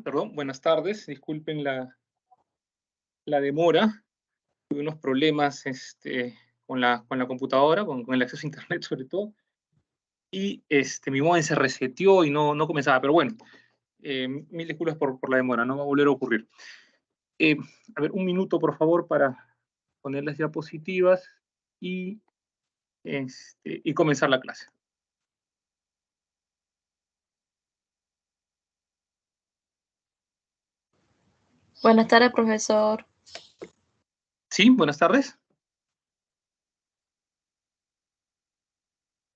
Perdón, buenas tardes, disculpen la demora, tuve unos problemas con la computadora, con el acceso a internet sobre todo, y mi modem se reseteó y no comenzaba, pero bueno, mil disculpas por la demora, no va a volver a ocurrir. Eh, a ver, un minuto por favor para poner las diapositivas y, y comenzar la clase. Buenas tardes, profesor. Sí, buenas tardes.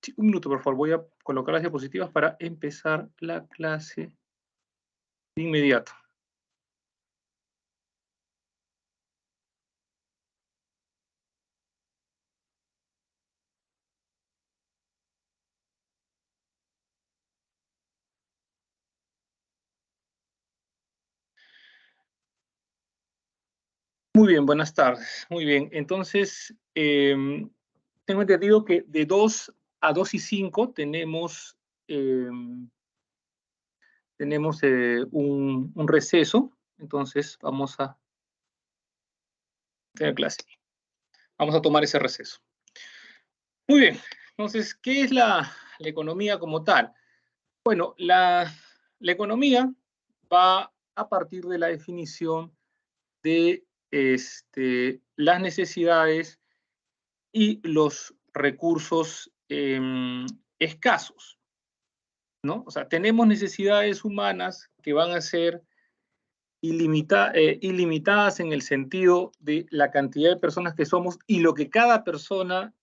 Sí, un minuto, por favor. Voy a colocar las diapositivas para empezar la clase de inmediato. Muy bien, buenas tardes. Muy bien. Entonces, tengo entendido que de 2 a 2 y 5 tenemos un receso. Entonces, vamos a tener clase. Vamos a tomar ese receso. Muy bien. Entonces, ¿qué es la economía como tal? Bueno, la economía va a partir de la definición de las necesidades y los recursos escasos, ¿no? O sea, tenemos necesidades humanas que van a ser ilimitadas en el sentido de la cantidad de personas que somos y lo que cada persona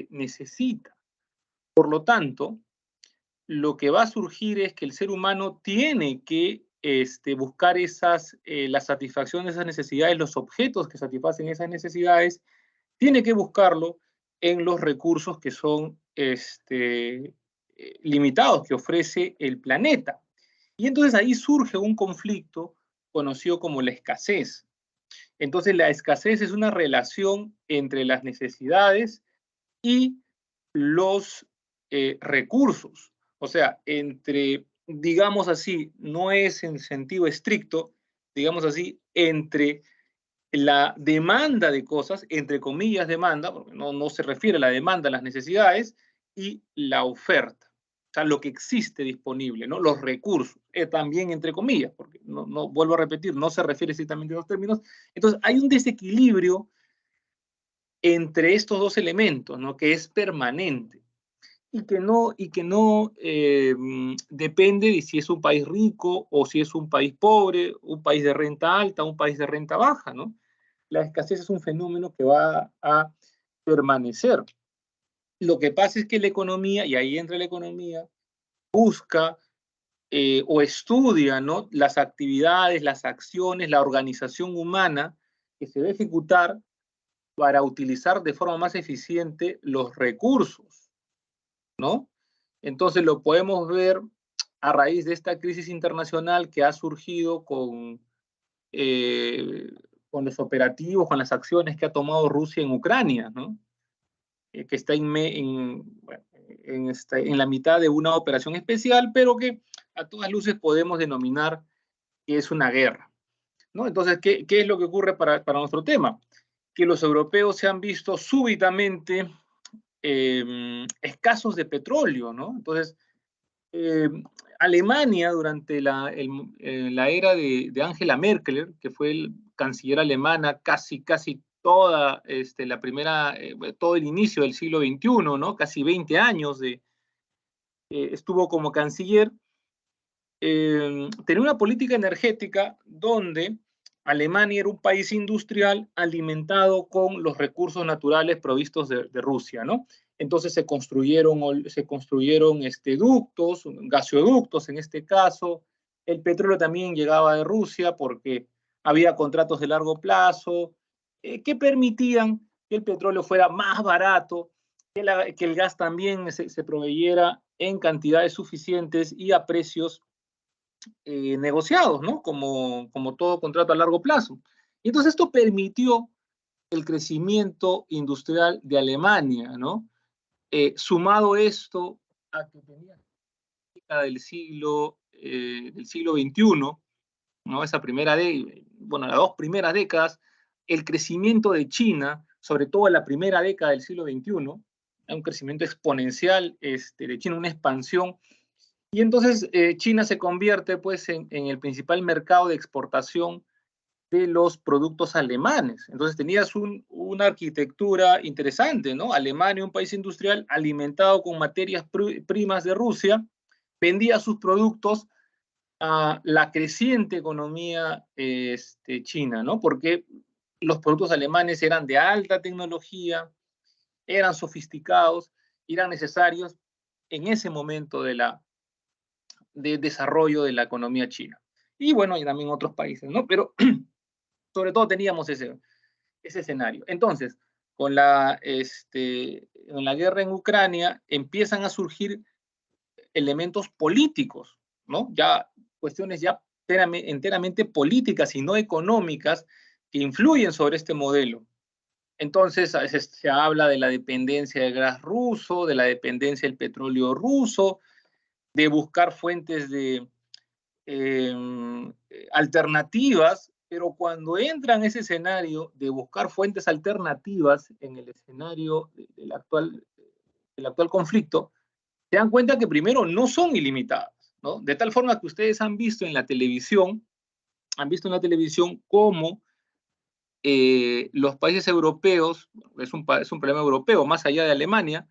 necesita. Por lo tanto, lo que va a surgir es que el ser humano tiene que buscar la satisfacción de esas necesidades, los objetos que satisfacen esas necesidades, tiene que buscarlo en los recursos que son limitados que ofrece el planeta. Y entonces ahí surge un conflicto conocido como la escasez. Entonces la escasez es una relación entre las necesidades y los recursos. O sea, digamos así, no es en sentido estricto, digamos así, entre la demanda de cosas, entre comillas demanda, porque no se refiere a la demanda, a las necesidades, y la oferta. O sea, lo que existe disponible, ¿no? Los recursos, también entre comillas, porque no vuelvo a repetir, no se refiere estrictamente a los términos. Entonces, hay un desequilibrio entre estos dos elementos, ¿no? Que es permanente y que no depende de si es un país rico o si es un país pobre, un país de renta alta, un país de renta baja, ¿no? La escasez es un fenómeno que va a permanecer. Lo que pasa es que la economía, y ahí entra la economía, busca o estudia, ¿no?, las actividades, las acciones, la organización humana que se debe ejecutar para utilizar de forma más eficiente los recursos, ¿no? Entonces lo podemos ver a raíz de esta crisis internacional que ha surgido con los operativos, con las acciones que ha tomado Rusia en Ucrania, ¿no? Que está en la mitad de una operación especial, pero que a todas luces podemos denominar que es una guerra, ¿no? Entonces, ¿qué es lo que ocurre para nuestro tema? Que los europeos se han visto súbitamente escasos de petróleo, ¿no? Entonces, Alemania, durante la era de Angela Merkel, que fue el canciller alemana casi toda todo el inicio del siglo XXI, ¿no? Casi 20 años estuvo como canciller, tenía una política energética donde Alemania era un país industrial alimentado con los recursos naturales provistos de Rusia, ¿no? Entonces se construyeron ductos, gasoductos en este caso. El petróleo también llegaba de Rusia porque había contratos de largo plazo que permitían que el petróleo fuera más barato, que el gas también se proveyera en cantidades suficientes y a precios negociados, ¿no? Como todo contrato a largo plazo. Y entonces esto permitió el crecimiento industrial de Alemania, ¿no? Sumado esto a que tenía del siglo XXI, ¿no? Bueno, las 2 primeras décadas, el crecimiento de China, sobre todo en la primera década del siglo XXI, un crecimiento exponencial de China, una expansión. Y entonces China se convierte pues, en el principal mercado de exportación de los productos alemanes. Entonces tenías una arquitectura interesante, ¿no? Alemania, un país industrial alimentado con materias primas de Rusia, vendía sus productos a la creciente economía china, ¿no? Porque los productos alemanes eran de alta tecnología, eran sofisticados, eran necesarios en ese momento de desarrollo de la economía china. Y bueno, y también otros países, ¿no? Pero sobre todo teníamos ese escenario. Entonces, en la guerra en Ucrania empiezan a surgir elementos políticos, ¿no? Ya cuestiones ya enteramente políticas y no económicas que influyen sobre este modelo. Entonces, a veces se habla de la dependencia del gas ruso, de la dependencia del petróleo ruso, de buscar fuentes eh, alternativas, pero cuando entra en ese escenario de buscar fuentes alternativas en el escenario del actual conflicto, se dan cuenta que primero no son ilimitadas, ¿no? De tal forma que ustedes han visto en la televisión cómo los países europeos, es un problema europeo, más allá de Alemania,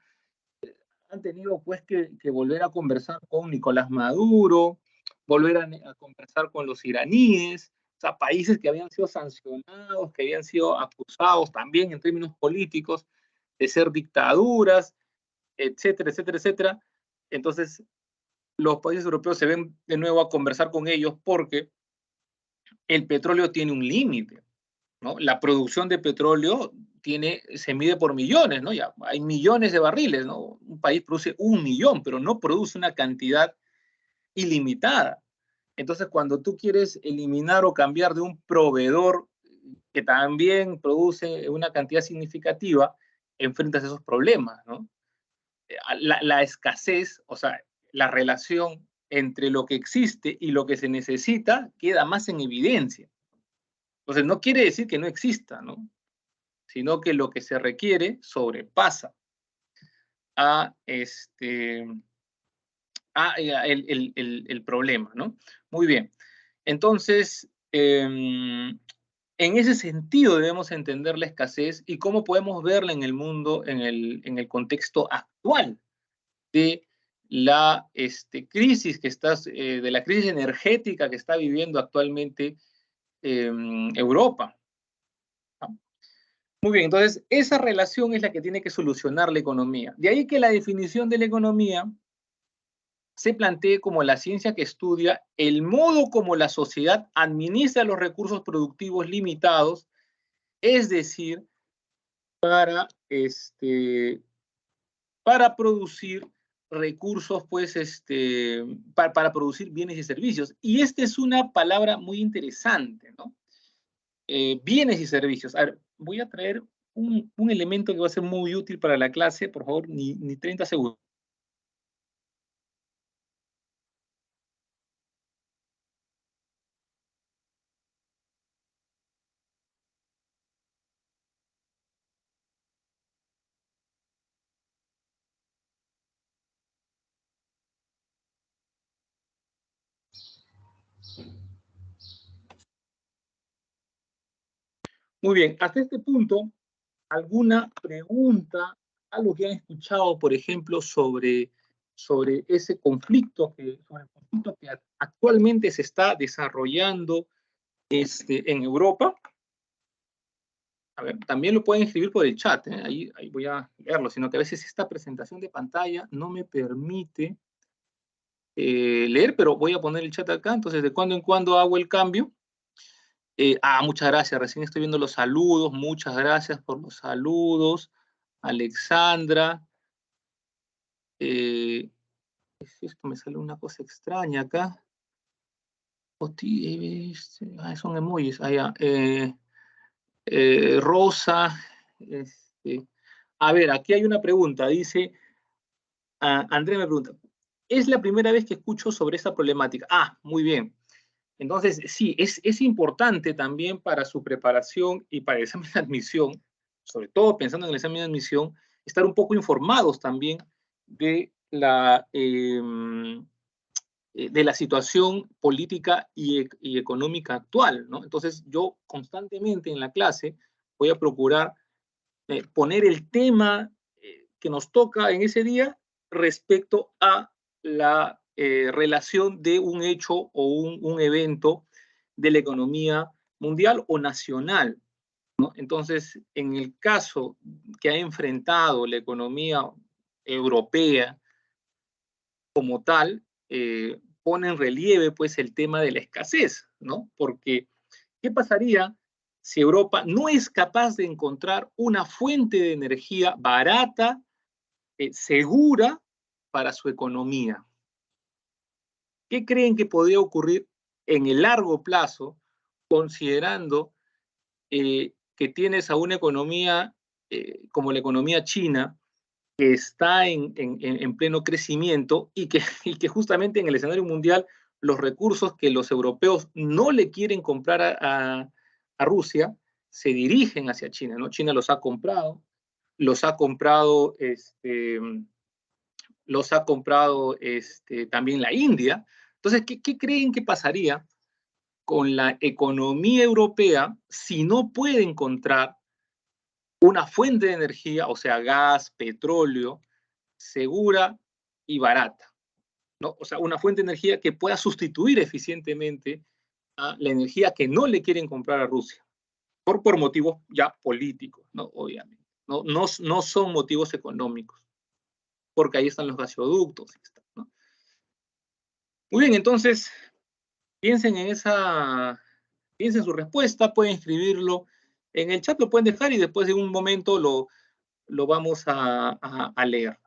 han tenido pues que volver a conversar con Nicolás Maduro, volver a conversar con los iraníes, o sea, países que habían sido sancionados, que habían sido acusados también en términos políticos de ser dictaduras, etcétera, etcétera, etcétera. Entonces, los países europeos se ven de nuevo a conversar con ellos porque el petróleo tiene un límite, ¿no? La producción de petróleo se mide por millones, ¿no? Ya hay millones de barriles, ¿no? Un país produce 1 millón, pero no produce una cantidad ilimitada. Entonces, cuando tú quieres eliminar o cambiar de un proveedor que también produce una cantidad significativa, enfrentas esos problemas, ¿no? La escasez, o sea, la relación entre lo que existe y lo que se necesita queda más en evidencia. Entonces, no quiere decir que no exista, ¿no? Sino que lo que se requiere sobrepasa a, el problema, ¿no? Muy bien. Entonces, en ese sentido debemos entender la escasez y cómo podemos verla en el mundo, en el contexto actual de la crisis de la crisis energética que está viviendo actualmente Europa. ¿No? Muy bien, entonces esa relación es la que tiene que solucionar la economía. De ahí que la definición de la economía se plantee como la ciencia que estudia el modo como la sociedad administra los recursos productivos limitados, es decir, para, para producir recursos, pues, para producir bienes y servicios. Y esta es una palabra muy interesante, ¿no? Bienes y servicios. A ver, voy a traer un elemento que va a ser muy útil para la clase, por favor, ni 30 segundos. Muy bien, hasta este punto, ¿alguna pregunta, algo que han escuchado, por ejemplo, sobre ese conflicto sobre el conflicto que actualmente se está desarrollando en Europa? A ver, también lo pueden escribir por el chat, ¿eh? Ahí voy a leerlo, sino que a veces esta presentación de pantalla no me permite leer, pero voy a poner el chat acá, entonces de cuando en cuando hago el cambio. Muchas gracias, recién estoy viendo los saludos, muchas gracias por los saludos. Alexandra, ¿qué es esto? Me sale una cosa extraña acá. Son emojis. Ya. Rosa, a ver, aquí hay una pregunta, dice, Andrea me pregunta, ¿es la primera vez que escucho sobre esta problemática? Muy bien. Entonces, sí, es importante también para su preparación y para el examen de admisión, sobre todo pensando en el examen de admisión, estar un poco informados también de la situación política y económica actual, ¿no? Entonces, yo constantemente en la clase voy a procurar poner el tema que nos toca en ese día respecto a la relación de un hecho o un evento de la economía mundial o nacional, ¿no? Entonces, en el caso que ha enfrentado la economía europea como tal, pone en relieve pues el tema de la escasez, ¿no? Porque, ¿qué pasaría si Europa no es capaz de encontrar una fuente de energía barata, segura para su economía? ¿Qué creen que podría ocurrir en el largo plazo, considerando que tienes a una economía como la economía china, que está en pleno crecimiento y que justamente en el escenario mundial los recursos que los europeos no le quieren comprar a Rusia se dirigen hacia China, ¿no? China los ha comprado, también la India. Entonces, ¿qué creen que pasaría con la economía europea si no puede encontrar una fuente de energía, o sea, gas, petróleo, segura y barata, ¿no? O sea, una fuente de energía que pueda sustituir eficientemente a la energía que no le quieren comprar a Rusia, por motivos ya políticos, ¿no? Obviamente. No son motivos económicos, porque ahí están los gasoductos, ¿no? Muy bien, entonces, piensen piensen su respuesta, pueden escribirlo en el chat, lo pueden dejar y después de un momento lo vamos a leer.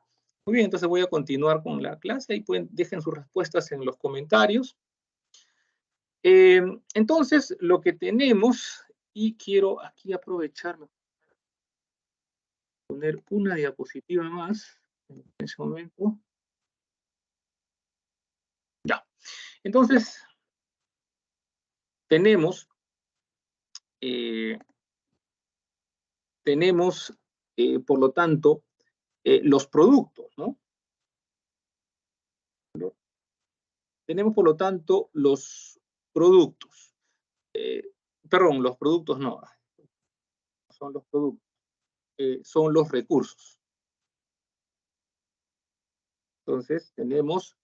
Muy bien, entonces voy a continuar con la clase y dejen sus respuestas en los comentarios. Entonces, lo que tenemos, y quiero aquí aprovecharme, poner una diapositiva más en ese momento. Ya. Entonces, tenemos, por lo tanto, los productos, ¿no? Tenemos, por lo tanto, los productos. Perdón, los productos no, son los productos, son los recursos. Entonces, tenemos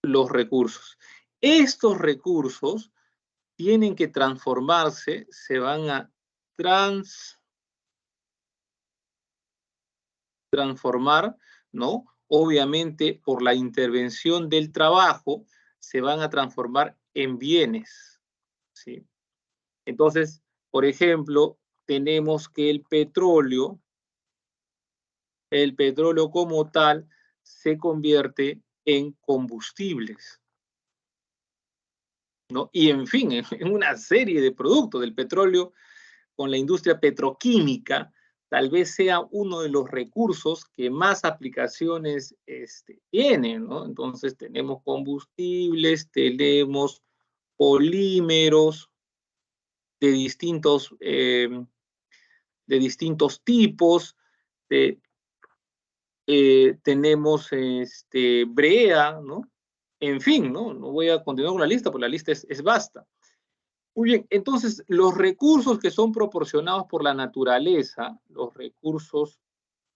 los recursos. Estos recursos tienen que transformarse, se van a transformar, ¿no? Obviamente, por la intervención del trabajo, se van a transformar en bienes, ¿sí? Entonces, por ejemplo, tenemos que el petróleo como tal se convierte en combustibles, ¿no? Y en fin, en una serie de productos del petróleo con la industria petroquímica, tal vez sea uno de los recursos que más aplicaciones tiene, ¿no? Entonces tenemos combustibles, tenemos polímeros de distintos tipos, tenemos brea, ¿no? En fin, ¿no? No voy a continuar con la lista, porque la lista es vasta. Muy bien, entonces los recursos que son proporcionados por la naturaleza, los recursos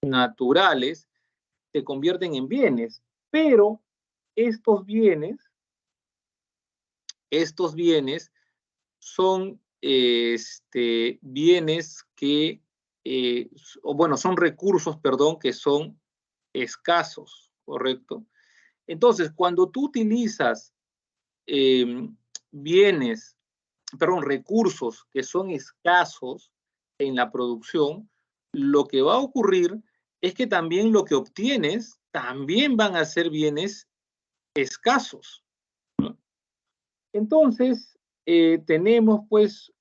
naturales, se convierten en bienes, pero estos bienes son bienes que, son recursos, perdón, que son escasos, ¿correcto? Entonces, cuando tú utilizas recursos que son escasos en la producción, lo que va a ocurrir es que también lo que obtienes también van a ser bienes escasos, ¿no? Entonces, tenemos pues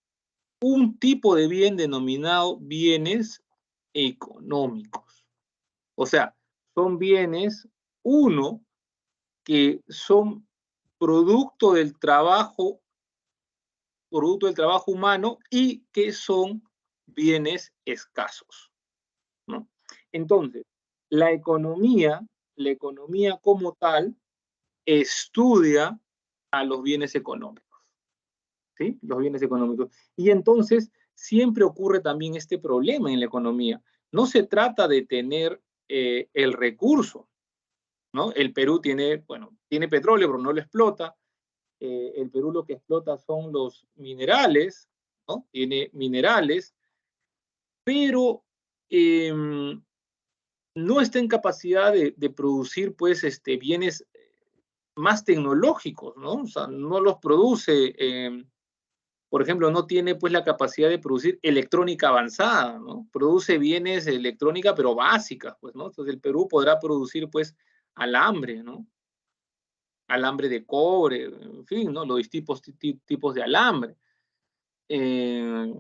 un tipo de bien denominado bienes económicos. O sea, son bienes, uno, que son producto del trabajo humano y que son bienes escasos, ¿no? Entonces, la economía como tal estudia a los bienes económicos, ¿sí? Los bienes económicos. Y entonces siempre ocurre también este problema en la economía. No se trata de tener el recurso, ¿no? El Perú tiene, bueno, tiene petróleo, pero no lo explota. El Perú lo que explota son los minerales, ¿no? Tiene minerales, pero no está en capacidad de producir, pues, bienes más tecnológicos, ¿no? O sea, no los produce, por ejemplo, no tiene, pues, la capacidad de producir electrónica avanzada, ¿no? Produce bienes de electrónica, pero básicas, pues, ¿no? Entonces, el Perú podrá producir, pues, alambre, ¿no? Alambre de cobre, en fin, ¿no? Los tipos de alambre. Eh,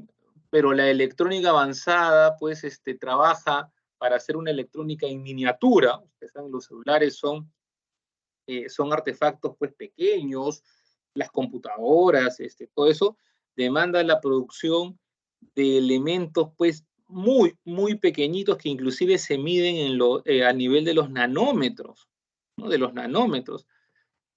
pero la electrónica avanzada, pues, trabaja para hacer una electrónica en miniatura. Ustedes saben, los celulares son artefactos, pues, pequeños, las computadoras, todo eso demanda la producción de elementos, pues, muy, muy pequeñitos que inclusive se miden a nivel de los nanómetros, ¿no? De los nanómetros.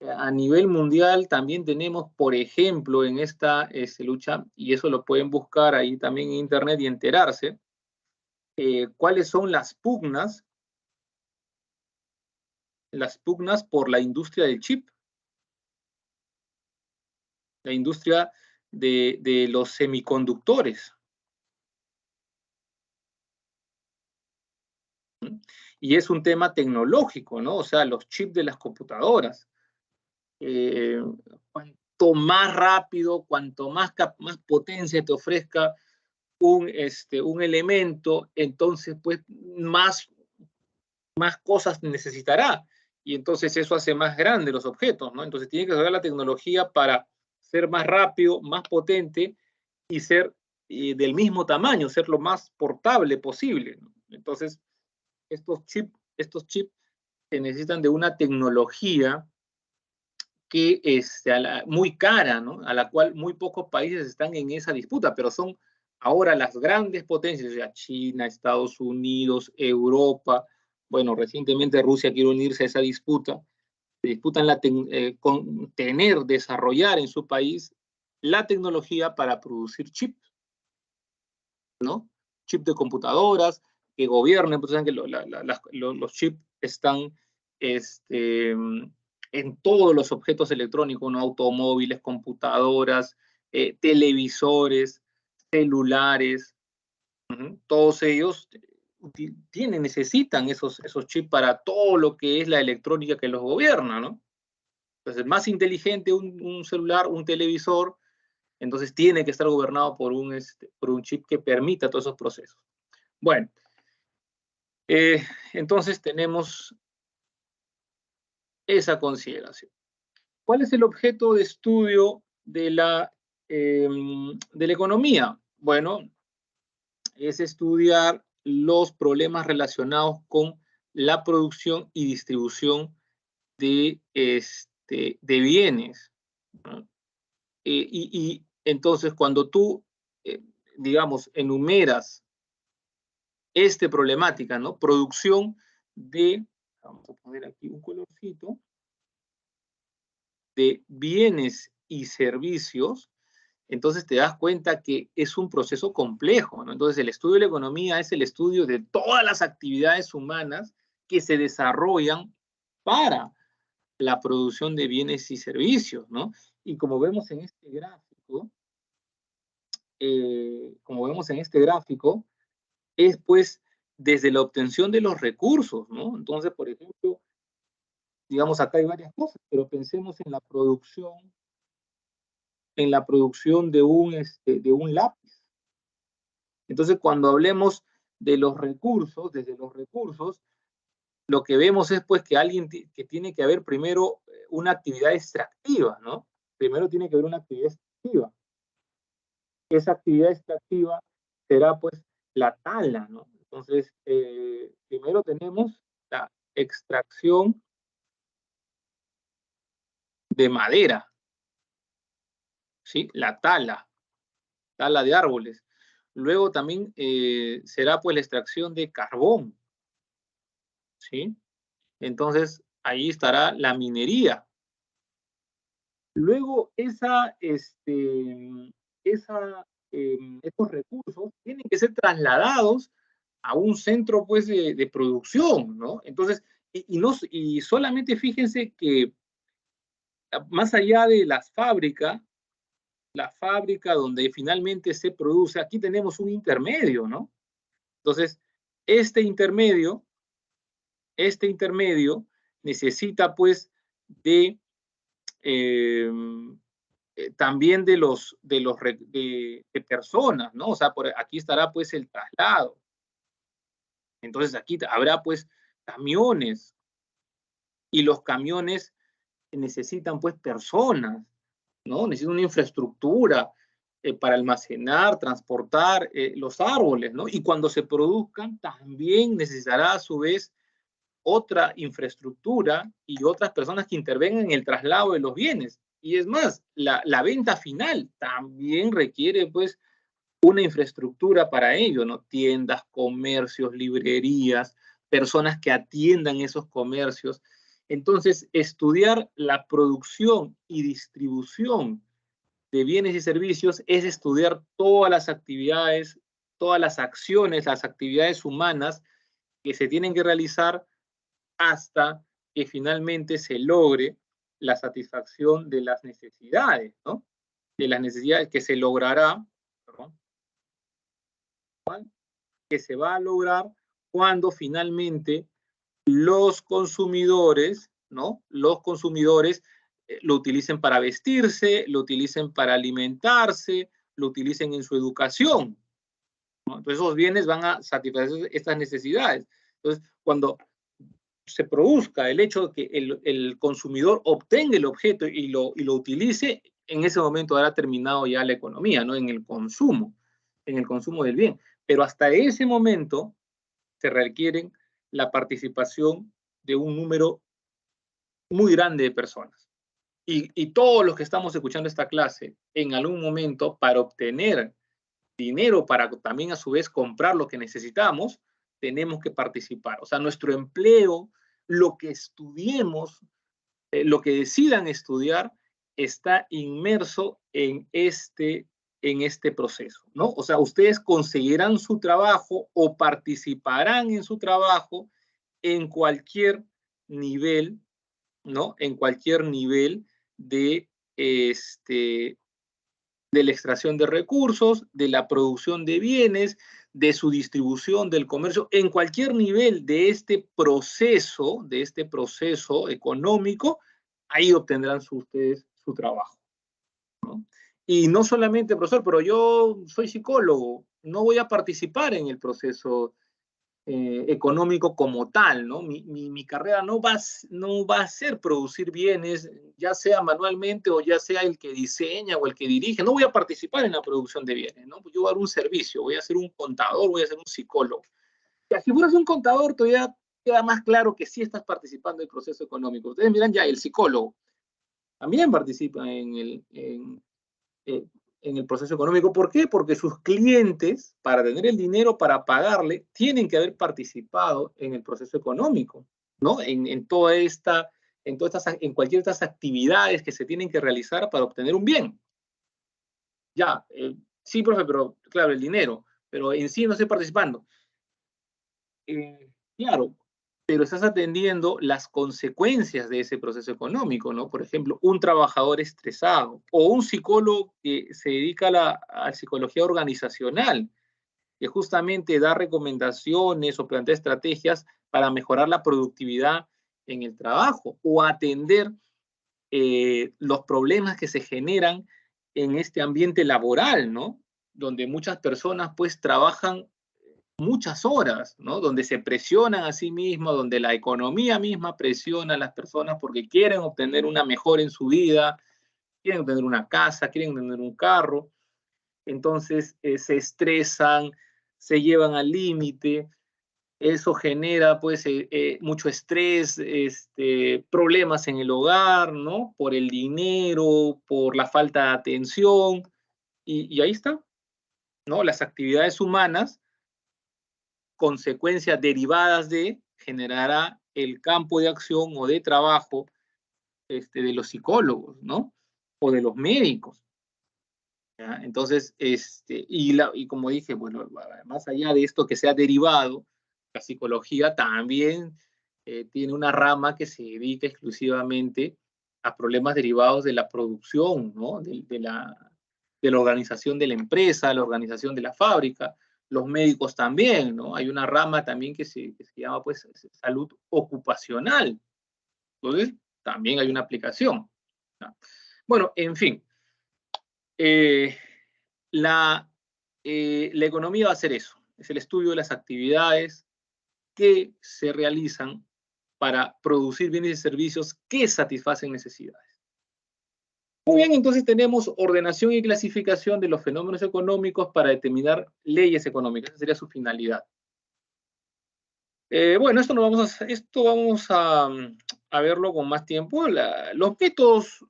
A nivel mundial también tenemos, por ejemplo, en esta lucha, y eso lo pueden buscar ahí también en internet y enterarse, cuáles son las pugnas por la industria del chip, la industria de los semiconductores. Y es un tema tecnológico, ¿no? O sea, los chips de las computadoras. Cuanto más rápido, cuanto más potencia te ofrezca un elemento, entonces, pues, más cosas necesitará. Y entonces eso hace más grandes los objetos, ¿no? Entonces tiene que usar la tecnología para ser más rápido, más potente y ser del mismo tamaño, ser lo más portable posible, ¿no? Entonces, estos chips se necesitan de una tecnología que es muy cara, ¿no? A la cual muy pocos países están en esa disputa, pero son ahora las grandes potencias, o sea, China, Estados Unidos, Europa, bueno, recientemente Rusia quiere unirse a esa disputa, se disputan con desarrollar en su país la tecnología para producir chips, ¿no? Chips de computadoras que gobiernen, pues saben que los chips están en todos los objetos electrónicos, ¿no? Automóviles, computadoras, televisores, celulares, todos ellos necesitan esos chips para todo lo que es la electrónica que los gobierna, ¿no? Entonces, más inteligente un celular, un televisor, entonces tiene que estar gobernado por un chip que permita todos esos procesos. Bueno, entonces tenemos esa consideración. ¿Cuál es el objeto de estudio de la economía? Bueno, es estudiar los problemas relacionados con la producción y distribución de bienes, ¿no? Y entonces cuando tú, digamos, enumeras problemática, ¿no? Producción vamos a poner aquí un colorcito, de bienes y servicios, entonces te das cuenta que es un proceso complejo, ¿no? Entonces el estudio de la economía es el estudio de todas las actividades humanas que se desarrollan para la producción de bienes y servicios, ¿no? Y como vemos en este gráfico, es pues desde la obtención de los recursos, ¿no? Entonces, por ejemplo, digamos, acá hay varias cosas, pero pensemos en la producción de un lápiz. Entonces, cuando hablemos de los recursos, desde los recursos, lo que vemos es pues que que tiene que haber primero una actividad extractiva, ¿no? Primero tiene que haber una actividad extractiva. Esa actividad extractiva será pues la tala, ¿no? Entonces, primero tenemos la extracción de madera, ¿sí? La tala de árboles. Luego también será pues la extracción de carbón, ¿sí? Entonces, ahí estará la minería. Luego, estos recursos tienen que ser trasladados a un centro pues, de producción, ¿no? Entonces, y solamente fíjense que más allá de la fábrica donde finalmente se produce, aquí tenemos un intermedio, ¿no? Entonces, este intermedio, este intermedio necesita pues de también de personas, ¿no? O sea, aquí estará pues el traslado. Entonces aquí habrá pues camiones y los camiones necesitan pues personas, ¿no? Necesitan una infraestructura para almacenar, transportar los árboles, ¿no? Y cuando se produzcan también necesitará a su vez otra infraestructura y otras personas que intervengan en el traslado de los bienes. Y es más, la venta final también requiere pues una infraestructura para ello, ¿no? Tiendas, comercios, librerías, personas que atiendan esos comercios. Entonces, estudiar la producción y distribución de bienes y servicios es estudiar todas las actividades, todas las acciones, las actividades humanas que se tienen que realizar hasta que finalmente se logre la satisfacción de las necesidades, ¿no? De las necesidades que se logrará, perdón, que se va a lograr cuando finalmente los consumidores, ¿no? Los consumidores lo utilicen para vestirse, lo utilicen para alimentarse, lo utilicen en su educación, ¿no? Entonces esos bienes van a satisfacer estas necesidades. Entonces, cuando se produzca el hecho de que el consumidor obtenga el objeto y lo utilice, en ese momento habrá terminado ya la economía, ¿no? En el consumo del bien. Pero hasta ese momento se requieren la participación de un número muy grande de personas. Y todos los que estamos escuchando esta clase, en algún momento, para obtener dinero, para también a su vez comprar lo que necesitamos, tenemos que participar. O sea, nuestro empleo, lo que estudiemos, lo que decidan estudiar, está inmerso en este proceso, ¿no? O sea, ustedes conseguirán su trabajo o participarán en su trabajo en cualquier nivel, ¿no? En cualquier nivel de, de la extracción de recursos, de la producción de bienes, de su distribución, del comercio, en cualquier nivel de este proceso económico, ahí obtendrán ustedes su trabajo, ¿no? Y no solamente, profesor, pero yo soy psicólogo, no voy a participar en el proceso económico como tal, ¿no? Mi carrera no va a ser producir bienes, ya sea manualmente o ya sea el que diseña o el que dirige, no voy a participar en la producción de bienes, ¿no? Yo voy a dar un servicio, voy a ser un contador, voy a ser un psicólogo. Y si fueras un contador, todavía queda más claro que sí estás participando en el proceso económico. Ustedes miran ya, el psicólogo también participa en el proceso económico. ¿Por qué? Porque sus clientes, para tener el dinero para pagarle, tienen que haber participado en el proceso económico, ¿no? En cualquiera de estas actividades que se tienen que realizar para obtener un bien. Ya, sí, profe, pero claro, el dinero, pero en sí no estoy participando. Claro, pero estás atendiendo las consecuencias de ese proceso económico, ¿no? Por ejemplo, un trabajador estresado o un psicólogo que se dedica a la psicología organizacional, que justamente da recomendaciones o plantea estrategias para mejorar la productividad en el trabajo o atender los problemas que se generan en este ambiente laboral, ¿no? Donde muchas personas pues trabajan muchas horas, ¿no? Donde se presionan a sí mismos, donde la economía misma presiona a las personas porque quieren obtener una mejora en su vida, quieren obtener una casa, quieren tener un carro, entonces se estresan, se llevan al límite, Eso genera, pues, mucho estrés, problemas en el hogar, ¿no? Por el dinero, por la falta de atención, y ahí está, ¿no? Las actividades humanas, consecuencias derivadas de, generará el campo de acción o de trabajo de los psicólogos, ¿no? O de los médicos. ¿Ya? Entonces, y como dije, bueno, más allá de esto que se ha derivado, la psicología también tiene una rama que se dedica exclusivamente a problemas derivados de la producción, ¿no? De la organización de la empresa, la organización de la fábrica, los médicos también, ¿no? Hay una rama también que se llama, pues, salud ocupacional. Entonces, también hay una aplicación, ¿no? Bueno, en fin, eh, la economía va a ser eso, es el estudio de las actividades que se realizan para producir bienes y servicios que satisfacen necesidades. Muy bien, entonces tenemos ordenación y clasificación de los fenómenos económicos para determinar leyes económicas, esa sería su finalidad. Bueno, esto vamos a verlo con más tiempo. Los métodos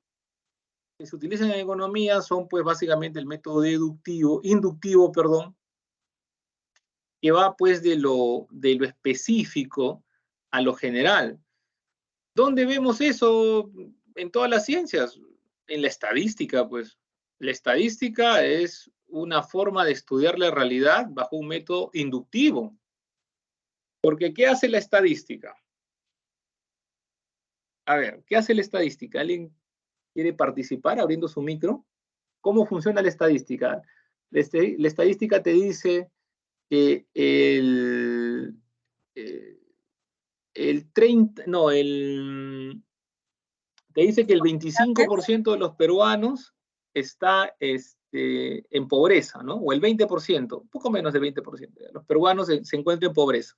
que se utilizan en economía son, pues, básicamente el método inductivo, perdón, que va, pues, de lo específico a lo general. ¿Dónde vemos eso? En todas las ciencias, en la estadística, pues. La estadística es una forma de estudiar la realidad bajo un método inductivo. Porque, ¿qué hace la estadística? A ver, ¿qué hace la estadística? ¿Alguien quiere participar abriendo su micro? ¿Cómo funciona la estadística? La estadística te dice que el 30, no, te dice que el 25% de los peruanos está en pobreza, ¿no? O el 20%, un poco menos del 20%. Los peruanos se encuentran en pobreza.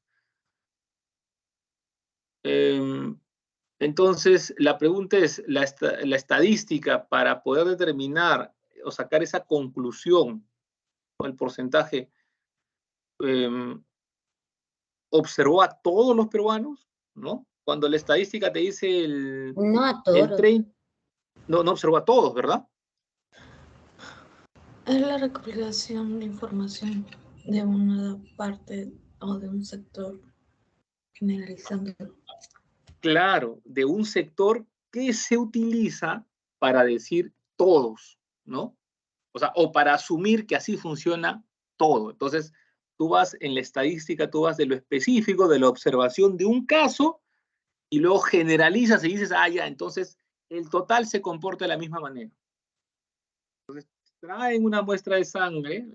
Entonces, la pregunta es, la estadística para poder determinar o sacar esa conclusión, o el porcentaje, observó a todos los peruanos, ¿no? Cuando la estadística te dice No a el todos. 30, no observó a todos, ¿verdad? Es la recopilación de información de una parte o de un sector, generalizándolo. Claro, de un sector que se utiliza para decir todos, ¿no? O sea, o para asumir que así funciona todo. Entonces, tú vas en la estadística, tú vas de lo específico, de la observación de un caso, y luego generalizas y dices, ah, ya, entonces el total se comporta de la misma manera. Entonces, traen una muestra de sangre,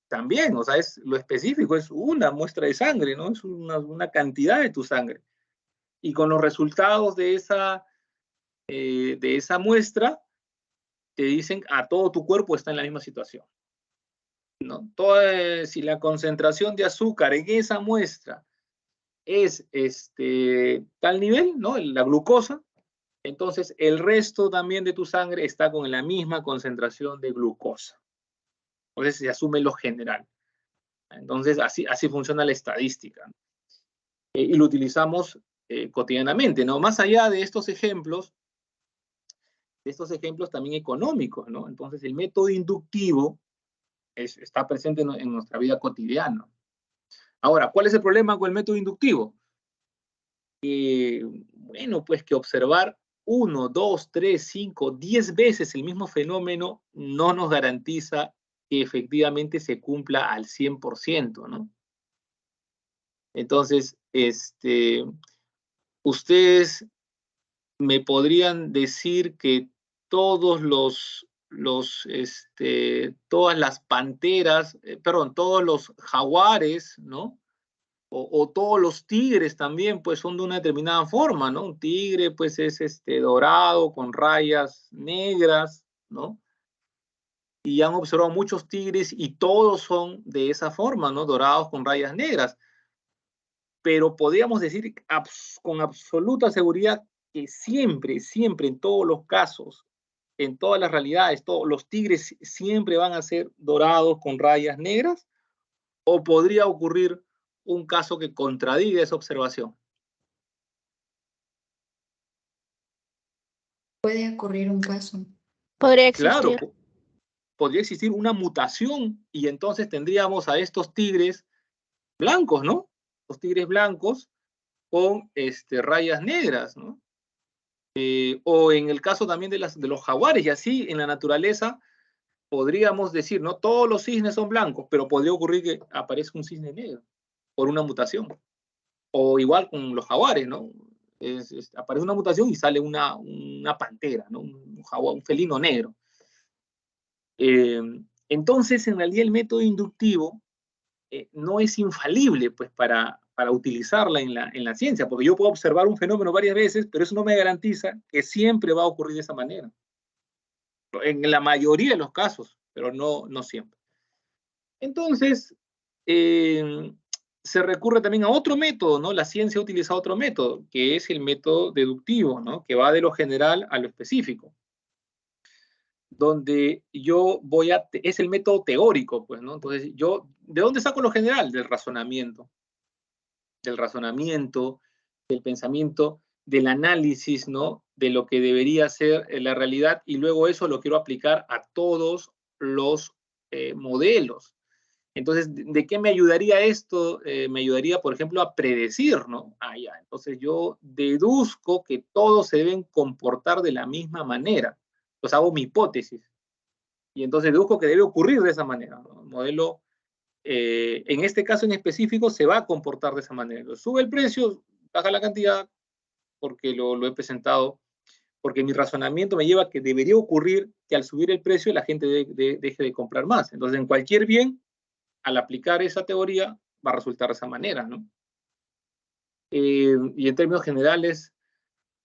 también, o sea, es lo específico, es una muestra de sangre, ¿no? Es una cantidad de tu sangre. Y con los resultados de esa muestra, te dicen, a todo tu cuerpo está en la misma situación, ¿no? Si la concentración de azúcar en esa muestra es tal nivel, ¿no? La glucosa, entonces el resto también de tu sangre está con la misma concentración de glucosa. Entonces se asume lo general. Entonces así funciona la estadística, ¿no? Y lo utilizamos cotidianamente, ¿no? Más allá de estos ejemplos también económicos, ¿no? Entonces el método inductivo está presente en nuestra vida cotidiana. Ahora, ¿cuál es el problema con el método inductivo? Bueno, pues que observar 1, 2, 3, 5, 10 veces el mismo fenómeno no nos garantiza que efectivamente se cumpla al 100%, ¿no? Entonces, ustedes me podrían decir que todos todas las panteras, todos los jaguares, ¿no? O todos los tigres también, pues son de una determinada forma, ¿no? Un tigre, pues es dorado con rayas negras, ¿no? Y han observado muchos tigres y todos son de esa forma, ¿no? Dorados con rayas negras. Pero podríamos decir con absoluta seguridad que siempre, siempre, en todos los casos, en todas las realidades, todos los tigres siempre van a ser dorados con rayas negras, o podría ocurrir un caso que contradiga esa observación. Puede ocurrir un caso. Podría existir. Claro, podría existir una mutación y entonces tendríamos a estos tigres blancos, ¿no? Los tigres blancos con rayas negras, ¿no? O en el caso también de los jaguares, y así en la naturaleza podríamos decir, no todos los cisnes son blancos, pero podría ocurrir que aparezca un cisne negro por una mutación. O igual con los jaguares, ¿no? Aparece una mutación y sale una pantera, ¿no? Un jaguar, un felino negro. Entonces, en realidad, el método inductivo no es infalible pues, para utilizarla en la ciencia, porque yo puedo observar un fenómeno varias veces, pero eso no me garantiza que siempre va a ocurrir de esa manera. En la mayoría de los casos, pero no siempre. Entonces, se recurre también a otro método, ¿no? La ciencia utiliza otro método, que es el método deductivo, ¿no? Que va de lo general a lo específico. Donde yo es el método teórico, pues, ¿no? Entonces, ¿de dónde saco lo general? Del razonamiento, del pensamiento, del análisis, ¿no? De lo que debería ser la realidad, y luego eso lo quiero aplicar a todos los modelos. Entonces, ¿de qué me ayudaría esto? Me ayudaría, por ejemplo, a predecir, ¿no? Ya. Entonces yo deduzco que todos se deben comportar de la misma manera. Pues hago mi hipótesis. Y entonces deduzco que debe ocurrir de esa manera, ¿no? El modelo, en este caso en específico, se va a comportar de esa manera. Sube el precio, baja la cantidad, porque lo he presentado, porque mi razonamiento me lleva a que debería ocurrir que al subir el precio la gente deje de comprar más. Entonces, en cualquier bien, al aplicar esa teoría, va a resultar de esa manera, ¿no? Y en términos generales,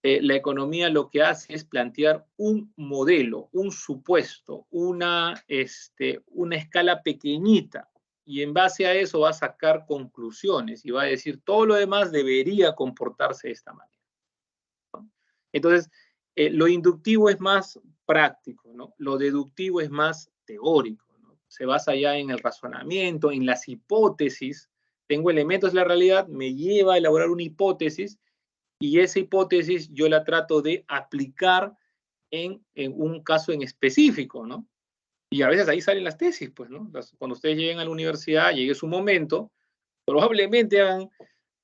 la economía lo que hace es plantear un modelo, un supuesto, una escala pequeñita, y en base a eso va a sacar conclusiones y va a decir todo lo demás debería comportarse de esta manera, ¿no? Entonces, lo inductivo es más práctico, ¿no? Lo deductivo es más teórico, ¿no? Se basa ya en el razonamiento, en las hipótesis. Tengo elementos de la realidad, me lleva a elaborar una hipótesis, y esa hipótesis yo la trato de aplicar en un caso en específico, ¿no? Y a veces ahí salen las tesis, pues, ¿no? Cuando ustedes lleguen a la universidad, llegue su momento, probablemente hagan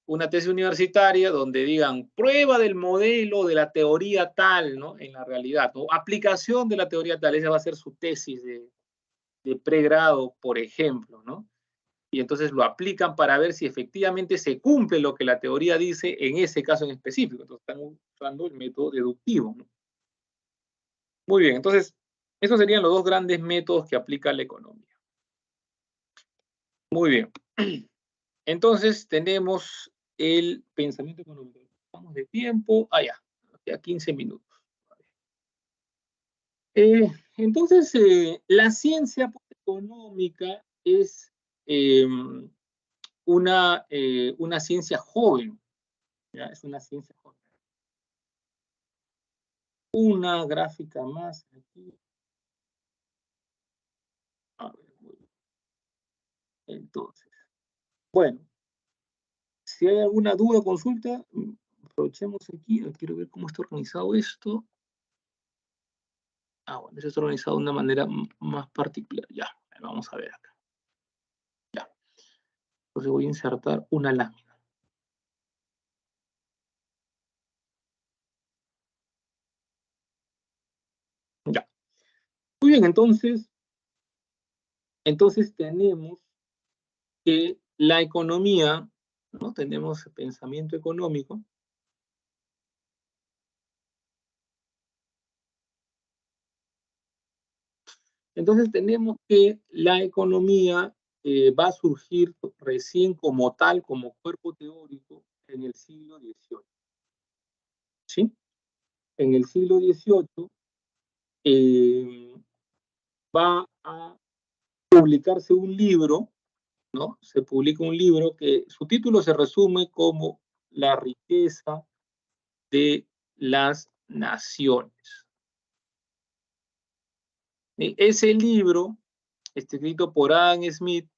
una tesis universitaria donde digan prueba del modelo de la teoría tal, ¿no? En la realidad, ¿no? Aplicación de la teoría tal, esa va a ser su tesis de pregrado, por ejemplo, ¿no? Y entonces lo aplican para ver si efectivamente se cumple lo que la teoría dice en ese caso en específico. Entonces están usando el método deductivo, ¿no? Muy bien, entonces esos serían los dos grandes métodos que aplica la economía. Muy bien. Entonces tenemos el pensamiento económico. Vamos de tiempo. Ya 15 minutos. Entonces, la ciencia económica es una ciencia joven, ¿ya? Es una ciencia joven. Una gráfica más aquí. A ver, muy bien. Entonces, bueno, si hay alguna duda o consulta, aprovechemos aquí. Quiero ver cómo está organizado esto. Bueno, eso está organizado de una manera más particular. Ya, vamos a ver acá. Ya. Entonces voy a insertar una lámina. Ya. Muy bien, entonces tenemos que la economía, ¿no? Tenemos el pensamiento económico. Entonces tenemos que la economía va a surgir recién como tal, como cuerpo teórico, en el siglo XVIII. ¿Sí? En el siglo XVIII va a publicarse un libro, ¿no? Se publica un libro que su título se resume como La riqueza de las naciones. Ese libro, escrito por Adam Smith,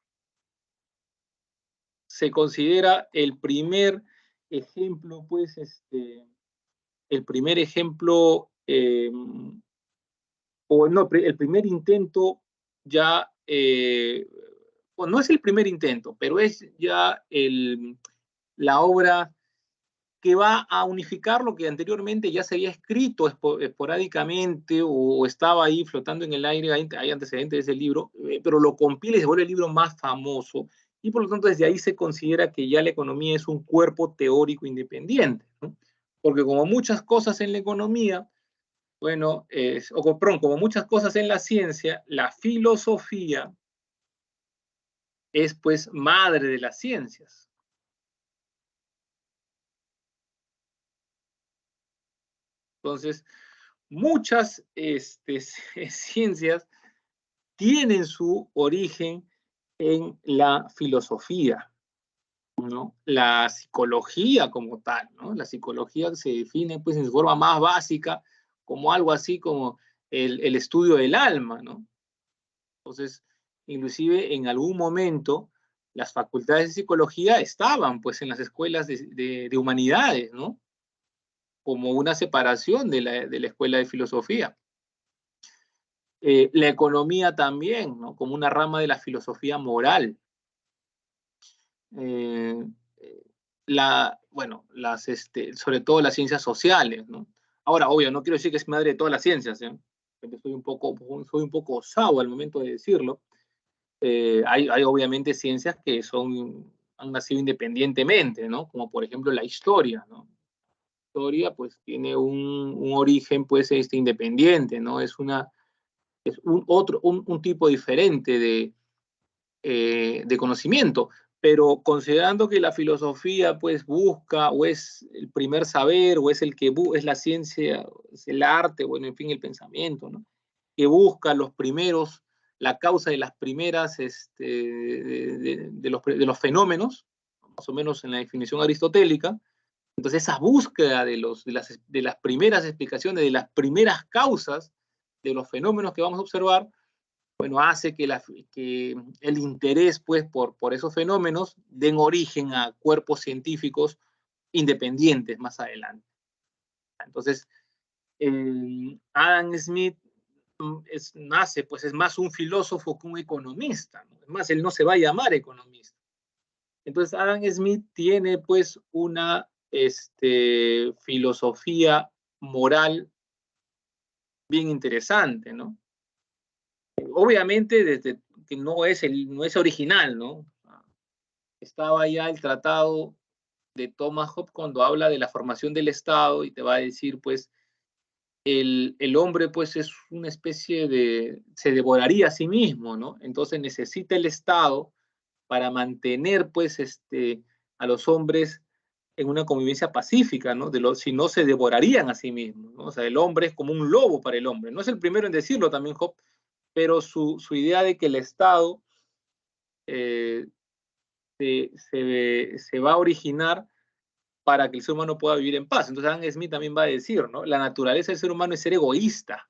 se considera el primer ejemplo, pues, el primer ejemplo, o no, el primer intento ya, bueno, no es el primer intento, pero es ya la obra que va a unificar lo que anteriormente ya se había escrito esporádicamente o estaba ahí flotando en el aire, hay antecedentes de ese libro, pero lo compila y se vuelve el libro más famoso, y por lo tanto desde ahí se considera que ya la economía es un cuerpo teórico independiente, ¿no? Porque como muchas cosas en la economía, bueno, perdón, como muchas cosas en la ciencia, la filosofía es pues madre de las ciencias. Entonces, muchas ciencias tienen su origen en la filosofía, ¿no? La psicología como tal, ¿no? La psicología se define pues en su forma más básica como algo así como el estudio del alma, ¿no? Entonces, inclusive en algún momento las facultades de psicología estaban pues en las escuelas de humanidades, ¿no? Como una separación de la escuela de filosofía. La economía también, ¿no? Como una rama de la filosofía moral. Eh, bueno, sobre todo las ciencias sociales, ¿no? Ahora, obvio, no quiero decir que es madre de todas las ciencias, ¿eh? Soy un poco osado al momento de decirlo. Hay obviamente ciencias que han nacido independientemente, ¿no? Como por ejemplo la historia, ¿no? La historia pues tiene un origen pues independiente, ¿no? Es un tipo diferente de conocimiento, pero considerando que la filosofía pues busca o es el primer saber o es es la ciencia, es el arte, bueno, en fin, el pensamiento, ¿no? Que busca la causa de las primeras, de los fenómenos, más o menos en la definición aristotélica. Entonces esa búsqueda de las primeras explicaciones, de las primeras causas de los fenómenos que vamos a observar, bueno, hace que el interés pues, por esos fenómenos den origen a cuerpos científicos independientes más adelante. Entonces, Adam Smith nace, pues es más un filósofo que un economista, ¿no? Es más, él no se va a llamar economista. Entonces, Adam Smith tiene pues una filosofía moral bien interesante, ¿no? Obviamente, desde que no es original, ¿no? Estaba ya el tratado de Thomas Hobbes cuando habla de la formación del Estado y te va a decir, pues, el hombre, pues, es una especie se devoraría a sí mismo, ¿no? Entonces necesita el Estado para mantener, pues, a los hombres en una convivencia pacífica, ¿no? Si no se devorarían a sí mismos, ¿no? O sea, el hombre es como un lobo para el hombre. No es el primero en decirlo también Hobbes, pero su idea de que el Estado eh, se va a originar para que el ser humano pueda vivir en paz. Entonces Adam Smith también va a decir, ¿no? La naturaleza del ser humano es ser egoísta,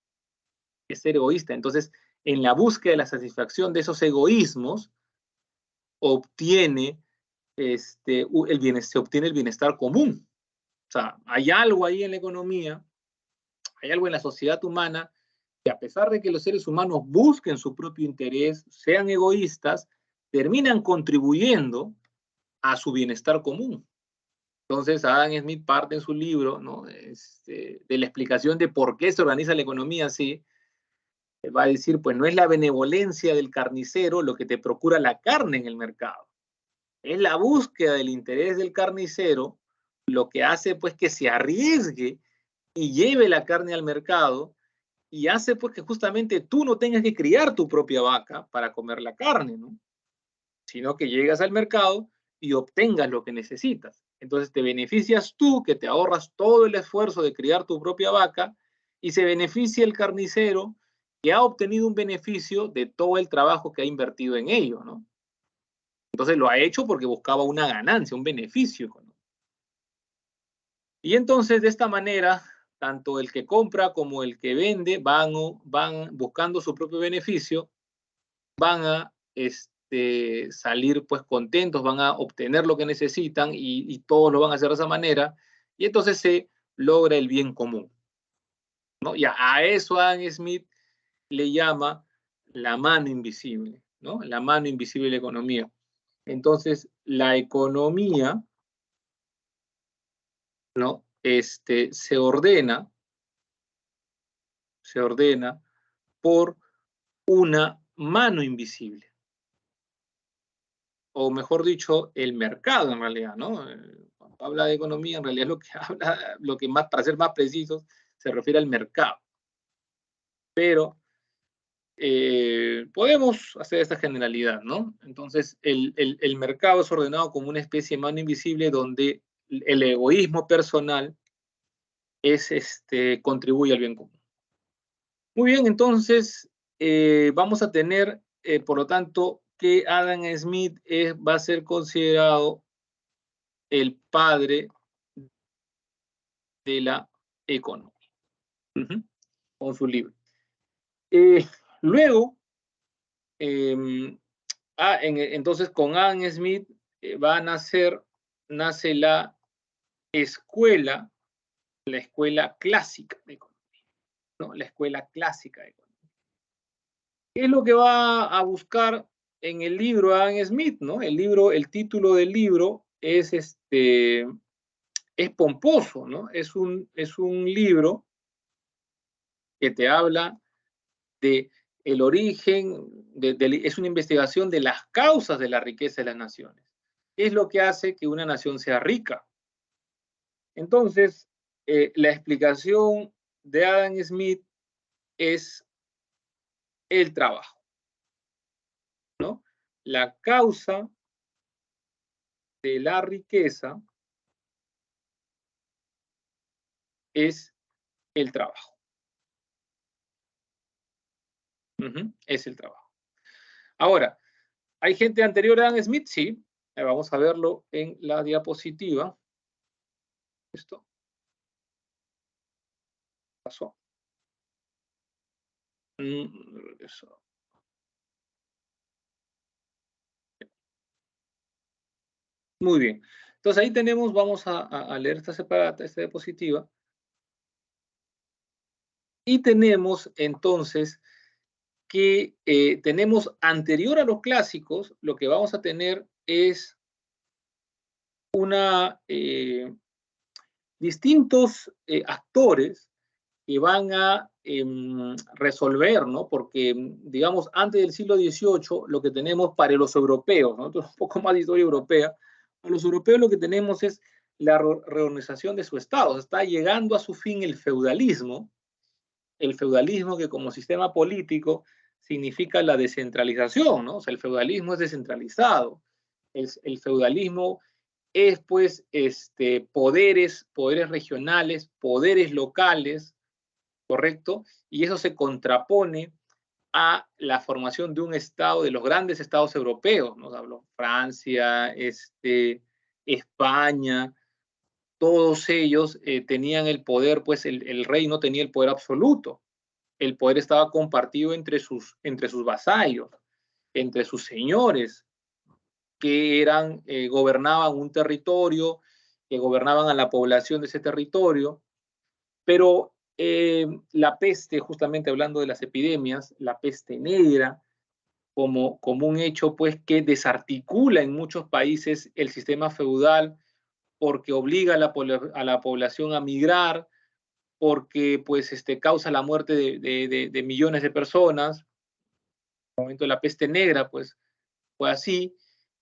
es ser egoísta. Entonces, en la búsqueda de la satisfacción de esos egoísmos, obtiene se obtiene el bienestar común. O sea, hay algo ahí en la economía, hay algo en la sociedad humana, que a pesar de que los seres humanos busquen su propio interés, sean egoístas, terminan contribuyendo a su bienestar común. Entonces, Adam Smith parte en su libro, ¿no? De la explicación de por qué se organiza la economía así. Va a decir, pues no es la benevolencia del carnicero lo que te procura la carne en el mercado. Es la búsqueda del interés del carnicero lo que hace pues que se arriesgue y lleve la carne al mercado y hace pues que justamente tú no tengas que criar tu propia vaca para comer la carne, ¿no? Sino que llegas al mercado y obtengas lo que necesitas. Entonces te beneficias tú, que te ahorras todo el esfuerzo de criar tu propia vaca, y se beneficia el carnicero, que ha obtenido un beneficio de todo el trabajo que ha invertido en ello, ¿no? Entonces lo ha hecho porque buscaba una ganancia, un beneficio, ¿no? Y entonces de esta manera, tanto el que compra como el que vende van buscando su propio beneficio, van a salir pues contentos, van a obtener lo que necesitan y todos lo van a hacer de esa manera, y entonces se logra el bien común, ¿no? Y a eso Adam Smith le llama la mano invisible, ¿no? La mano invisible de la economía. Entonces, la economía, ¿no? Se ordena por una mano invisible. O mejor dicho, el mercado en realidad, ¿no? Cuando habla de economía, en realidad lo que habla, lo que más, para ser más precisos, se refiere al mercado. Pero podemos hacer esta generalidad, ¿no? Entonces, el mercado es ordenado como una especie de mano invisible donde el egoísmo personal contribuye al bien común. Muy bien, entonces vamos a tener, por lo tanto, que Adam Smith va a ser considerado el padre de la economía, con su libro. Luego, entonces con Adam Smith nace la escuela clásica de economía, ¿no? La escuela clásica de economía. ¿Qué es lo que va a buscar en el libro Adam Smith, ¿no? El título del libro es pomposo, ¿no? Es un libro que te habla de el origen, es una investigación de las causas de la riqueza de las naciones. ¿Qué es lo que hace que una nación sea rica? Entonces, la explicación de Adam Smith es el trabajo, ¿no? La causa de la riqueza es el trabajo. Es el trabajo. Ahora, ¿hay gente anterior a Adam Smith? Sí. Vamos a verlo en la diapositiva. Esto pasó. Eso. Muy bien. Entonces ahí tenemos, vamos a leer esta separata, esta diapositiva. Y tenemos entonces que tenemos anterior a los clásicos, lo que vamos a tener es distintos actores que van a resolver, ¿no? Porque, digamos, antes del siglo XVIII, lo que tenemos para los europeos, ¿no? Entonces, un poco más de historia europea, para los europeos lo que tenemos es la reorganización de su Estado. Está llegando a su fin el feudalismo que como sistema político significa la descentralización, ¿no? O sea, el feudalismo es descentralizado. El feudalismo es, pues, poderes regionales, poderes locales, ¿correcto? Y eso se contrapone a la formación de un Estado, de los grandes Estados europeos, ¿no? Hablo Francia, España, todos ellos tenían el poder, pues el rey no tenía el poder absoluto. El poder estaba compartido entre sus vasallos, entre sus señores, que gobernaban un territorio, que gobernaban a la población de ese territorio, pero la peste, justamente hablando de las epidemias, la peste negra, como un hecho pues que desarticula en muchos países el sistema feudal, porque obliga a la población a migrar, porque pues causa la muerte de millones de personas. En el momento de la peste negra pues fue así.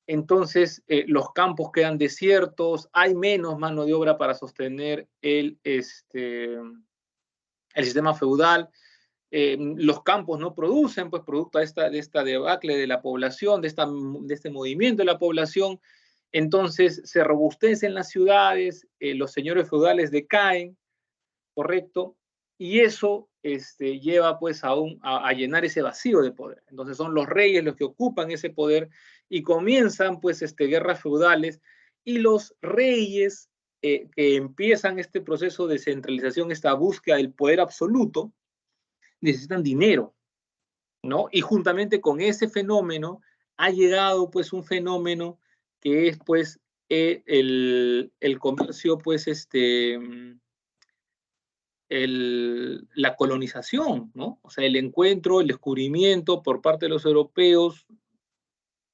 Entonces los campos quedan desiertos, hay menos mano de obra para sostener el sistema feudal. Los campos no producen, pues producto de esta debacle de la población, de este movimiento de la población. Entonces se robustecen las ciudades, los señores feudales decaen, ¿correcto? Y eso lleva pues a llenar ese vacío de poder. Entonces son los reyes los que ocupan ese poder y comienzan pues guerras feudales, y los reyes que empiezan este proceso de centralización, esta búsqueda del poder absoluto, necesitan dinero, ¿no? Y juntamente con ese fenómeno ha llegado pues un fenómeno que es pues el comercio, pues la colonización, ¿no? O sea, el encuentro, el descubrimiento por parte de los europeos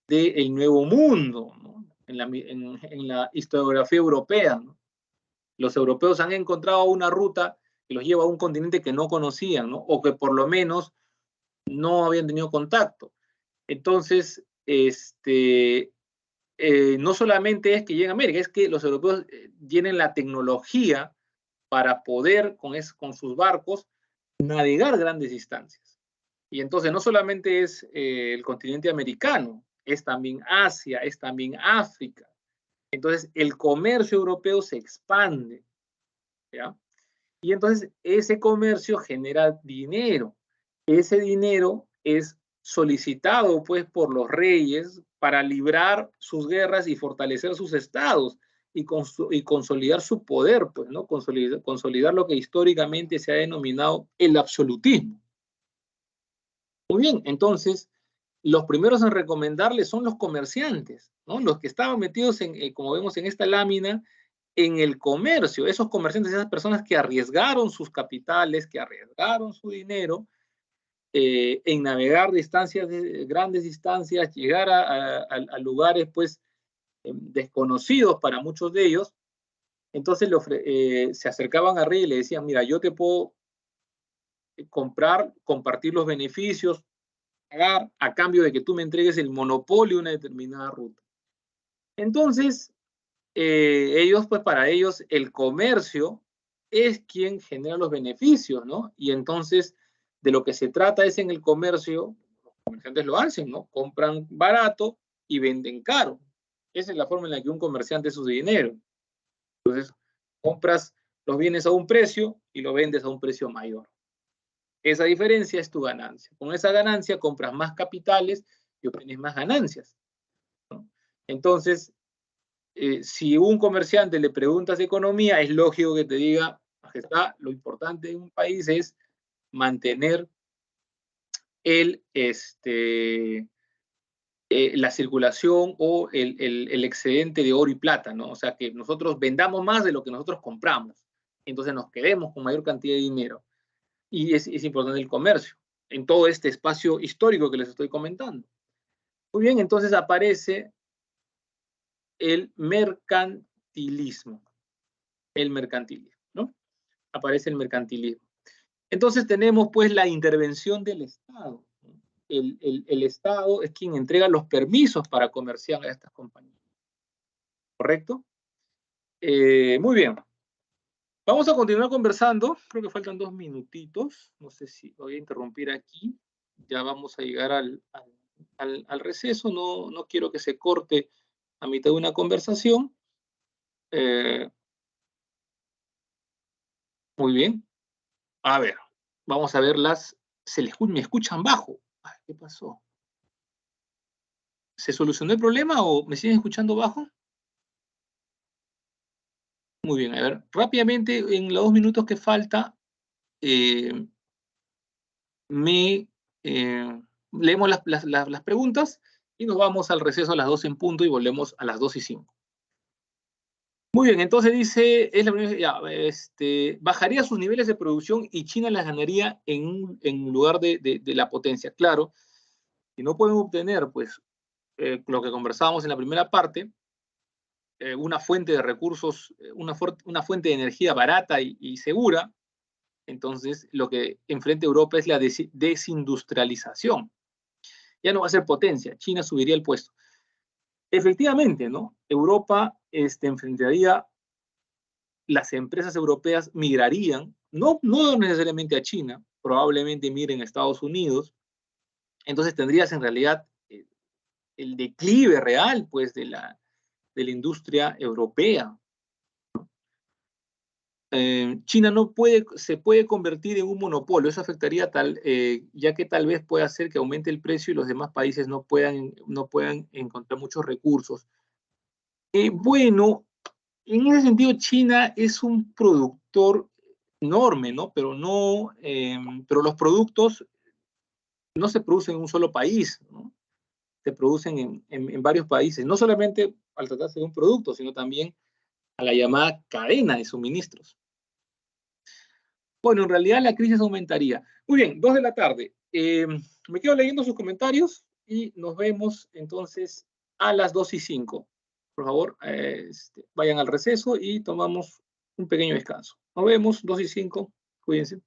del nuevo mundo, ¿no? En la historiografía europea, ¿no? Los europeos han encontrado una ruta que los lleva a un continente que no conocían, ¿no? O que por lo menos no habían tenido contacto. Entonces, no solamente es que lleguen a América, es que los europeos tienen la tecnología para poder, con sus barcos, navegar grandes distancias. Y entonces no solamente es el continente americano, es también Asia, es también África. Entonces el comercio europeo se expande, ¿ya? Y entonces ese comercio genera dinero. Ese dinero es solicitado pues por los reyes para librar sus guerras y fortalecer sus estados y consolidar su poder, pues, ¿no? Consolidar lo que históricamente se ha denominado el absolutismo. Muy bien, entonces, los primeros en recomendarle son los comerciantes, ¿no? Los que estaban metidos, como vemos en esta lámina, en el comercio, esos comerciantes, esas personas que arriesgaron sus capitales, que arriesgaron su dinero, en navegar grandes distancias, llegar a lugares pues desconocidos para muchos de ellos. Entonces se acercaban a rey y le decían, mira, yo te puedo comprar, compartir los beneficios, pagar a cambio de que tú me entregues el monopolio de una determinada ruta. Entonces, pues para ellos el comercio es quien genera los beneficios, ¿no? Y entonces de lo que se trata es en el comercio, los comerciantes lo hacen, ¿no? Compran barato y venden caro. Esa es la forma en la que un comerciante hace su dinero. Entonces, compras los bienes a un precio y lo vendes a un precio mayor. Esa diferencia es tu ganancia. Con esa ganancia compras más capitales y obtienes más ganancias, ¿no? Entonces, si un comerciante le preguntas de economía, es lógico que te diga, majestad, lo importante de un país es mantener la circulación o el excedente de oro y plata, ¿no? O sea, que nosotros vendamos más de lo que nosotros compramos. Entonces nos quedemos con mayor cantidad de dinero. Y es importante el comercio en todo este espacio histórico que les estoy comentando. Muy bien, entonces aparece el mercantilismo. El mercantilismo, ¿no? Aparece el mercantilismo. Entonces tenemos pues la intervención del Estado. El Estado es quien entrega los permisos para comerciar a estas compañías. ¿Correcto? Muy bien. Vamos a continuar conversando. Creo que faltan 2 minutitos. No sé si voy a interrumpir aquí. Ya vamos a llegar al receso. No quiero que se corte a mitad de una conversación. Muy bien. A ver, vamos a verlas. ¿Me escuchan bajo? Ay, ¿qué pasó? ¿Se solucionó el problema o me siguen escuchando bajo? Muy bien, a ver, rápidamente, en los 2 minutos que falta, leemos las preguntas y nos vamos al receso a las 2 en punto y volvemos a las 2:05. Muy bien, entonces dice, bajaría sus niveles de producción y China las ganaría en lugar de la potencia. Claro, si no pueden obtener, pues, lo que conversábamos en la primera parte, una fuente de recursos, una fuente de energía barata y segura, entonces lo que enfrenta Europa es la desindustrialización. Ya no va a ser potencia, China subiría el puesto. Efectivamente, ¿no? Europa enfrentaría, las empresas europeas migrarían, no necesariamente a China, probablemente migren a Estados Unidos, entonces tendrías en realidad el declive real, pues, de la industria europea. China se puede convertir en un monopolio, eso afectaría ya que tal vez pueda hacer que aumente el precio y los demás países no puedan encontrar muchos recursos. Bueno, en ese sentido China es un productor enorme, ¿no? Pero los productos no se producen en un solo país, ¿no? se producen en varios países, no solamente al tratarse de un producto, sino también a la llamada cadena de suministros. Bueno, en realidad la crisis aumentaría. Muy bien, 2 de la tarde. Me quedo leyendo sus comentarios y nos vemos entonces a las 2:05. Por favor, vayan al receso y tomamos un pequeño descanso. Nos vemos, 2:05. Cuídense.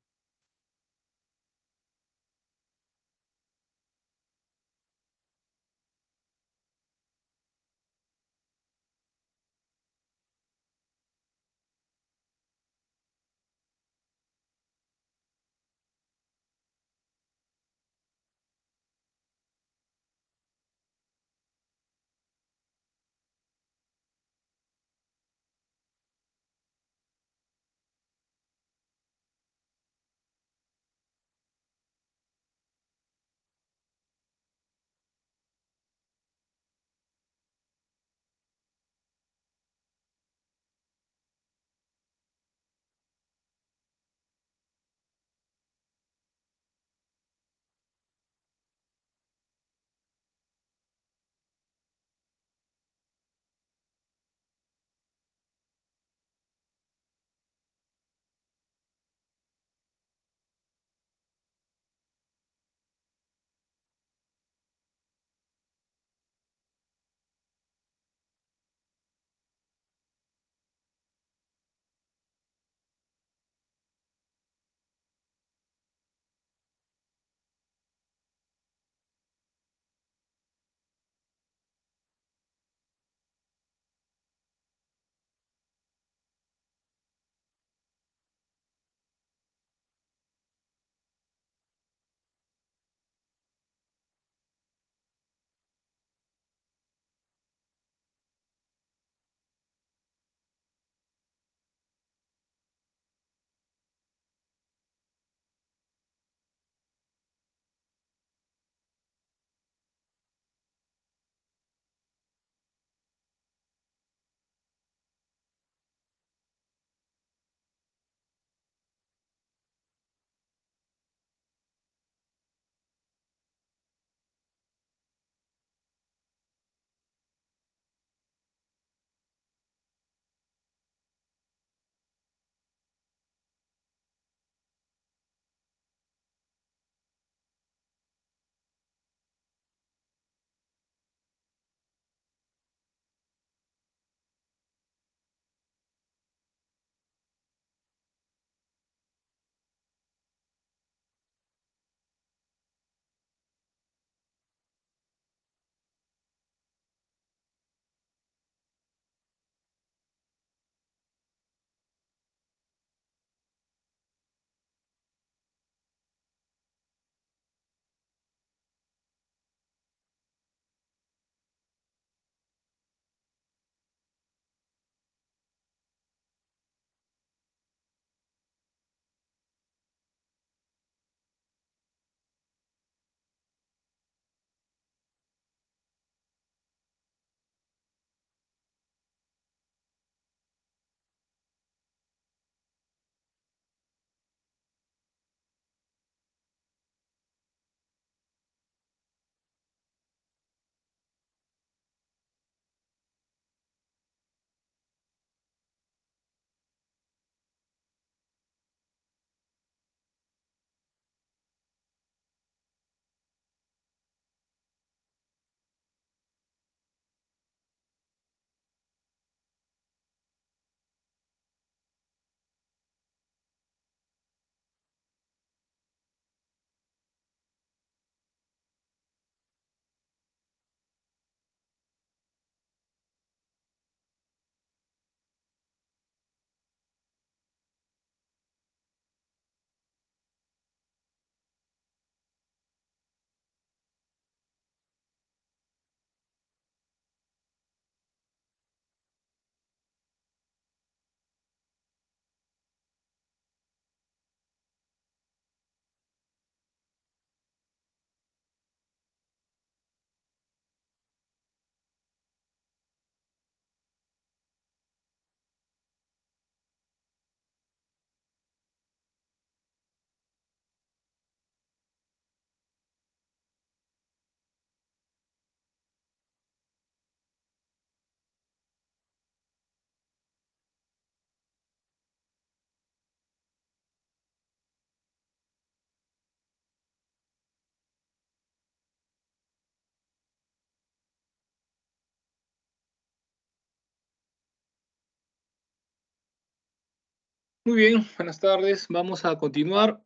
Muy bien, buenas tardes. Vamos a continuar.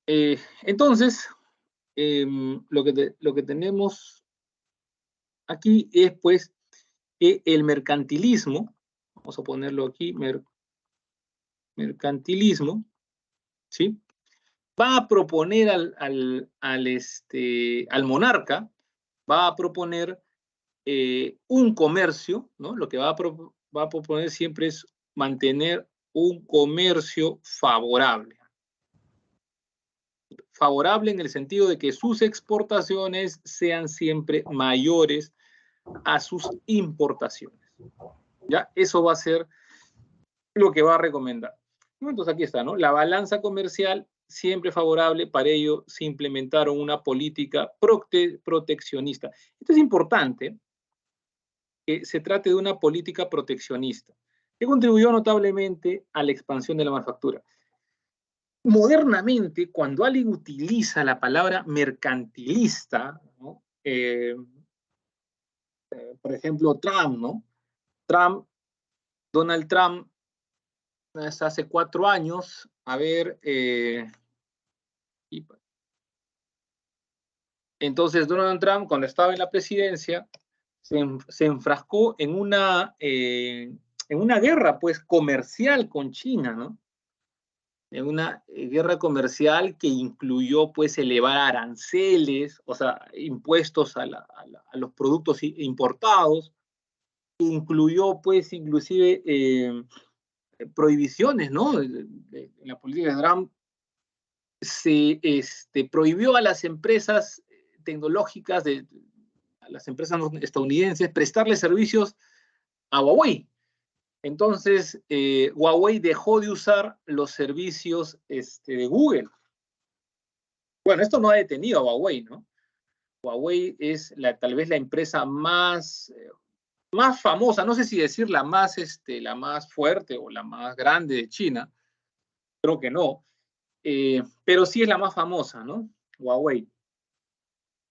Entonces, lo que tenemos aquí es pues que el mercantilismo, vamos a ponerlo aquí, mercantilismo, ¿sí? Va a proponer al monarca, va a proponer un comercio, ¿no? Lo que va a proponer siempre es mantener un comercio favorable. Favorable en el sentido de que sus exportaciones sean siempre mayores a sus importaciones. ¿Ya? Eso va a ser lo que va a recomendar. Entonces aquí está, ¿no? La balanza comercial siempre favorable, para ello se implementaron una política proteccionista. Esto es importante, que se trate de una política proteccionista, que contribuyó notablemente a la expansión de la manufactura. Modernamente, cuando alguien utiliza la palabra mercantilista, ¿no? Por ejemplo, Trump, ¿no? Donald Trump, hace 4 años, a ver, entonces Donald Trump, cuando estaba en la presidencia, se enfrascó en una guerra, pues, comercial con China, ¿no? En una guerra comercial que incluyó, pues, elevar aranceles, o sea, impuestos a los productos importados, incluyó, pues, inclusive prohibiciones, ¿no? En la política de Trump se prohibió a las empresas tecnológicas, a las empresas estadounidenses, prestarle servicios a Huawei. Entonces, Huawei dejó de usar los servicios de Google. Bueno, esto no ha detenido a Huawei, ¿no? Huawei es tal vez la empresa más famosa, no sé si decir la más fuerte o la más grande de China, creo que no, pero sí es la más famosa, ¿no? Huawei.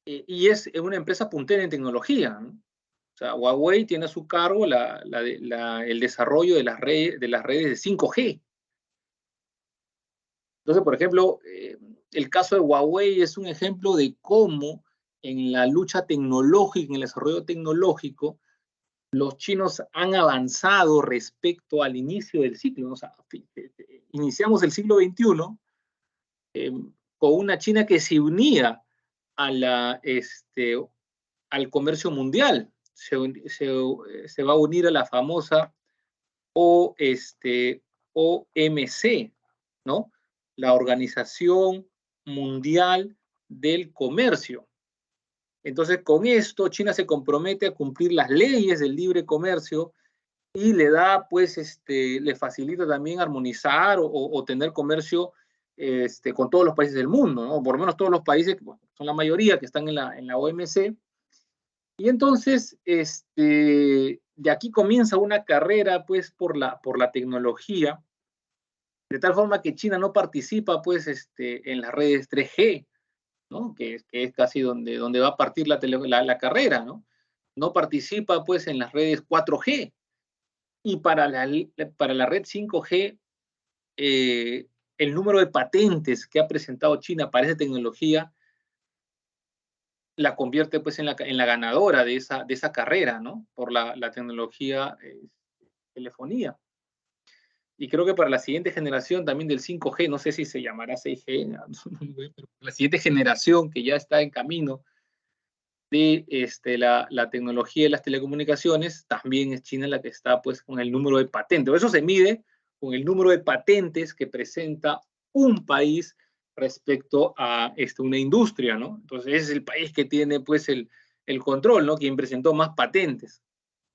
Y es una empresa puntera en tecnología, ¿no? O sea, Huawei tiene a su cargo el desarrollo de las redes de 5G. Entonces, por ejemplo, el caso de Huawei es un ejemplo de cómo en la lucha tecnológica, en el desarrollo tecnológico, los chinos han avanzado respecto al inicio del ciclo. O sea, iniciamos el siglo XXI con una China que se unía a al comercio mundial. Se va a unir a la famosa OMC, ¿no? La Organización Mundial del Comercio. Entonces, con esto, China se compromete a cumplir las leyes del libre comercio y le da, pues, le facilita también armonizar o tener comercio con todos los países del mundo, ¿no? Por lo menos todos los países, bueno, son la mayoría que están en la OMC. Y entonces, de aquí comienza una carrera, pues, por la tecnología, de tal forma que China no participa, pues, en las redes 3G, ¿no? Que es casi donde va a partir la carrera, ¿no? No participa, pues, en las redes 4G. Y para la red 5G, el número de patentes que ha presentado China para esa tecnología la convierte, pues, en la ganadora de esa carrera, ¿no? Por la tecnología telefonía. Y creo que para la siguiente generación también del 5G, no sé si se llamará 6G, pero la siguiente generación que ya está en camino de la tecnología de las telecomunicaciones, también es China la que está, pues, con el número de patentes. Eso se mide con el número de patentes que presenta un país respecto a una industria, ¿no? Entonces, ese es el país que tiene, pues, el control, ¿no? Quien presentó más patentes.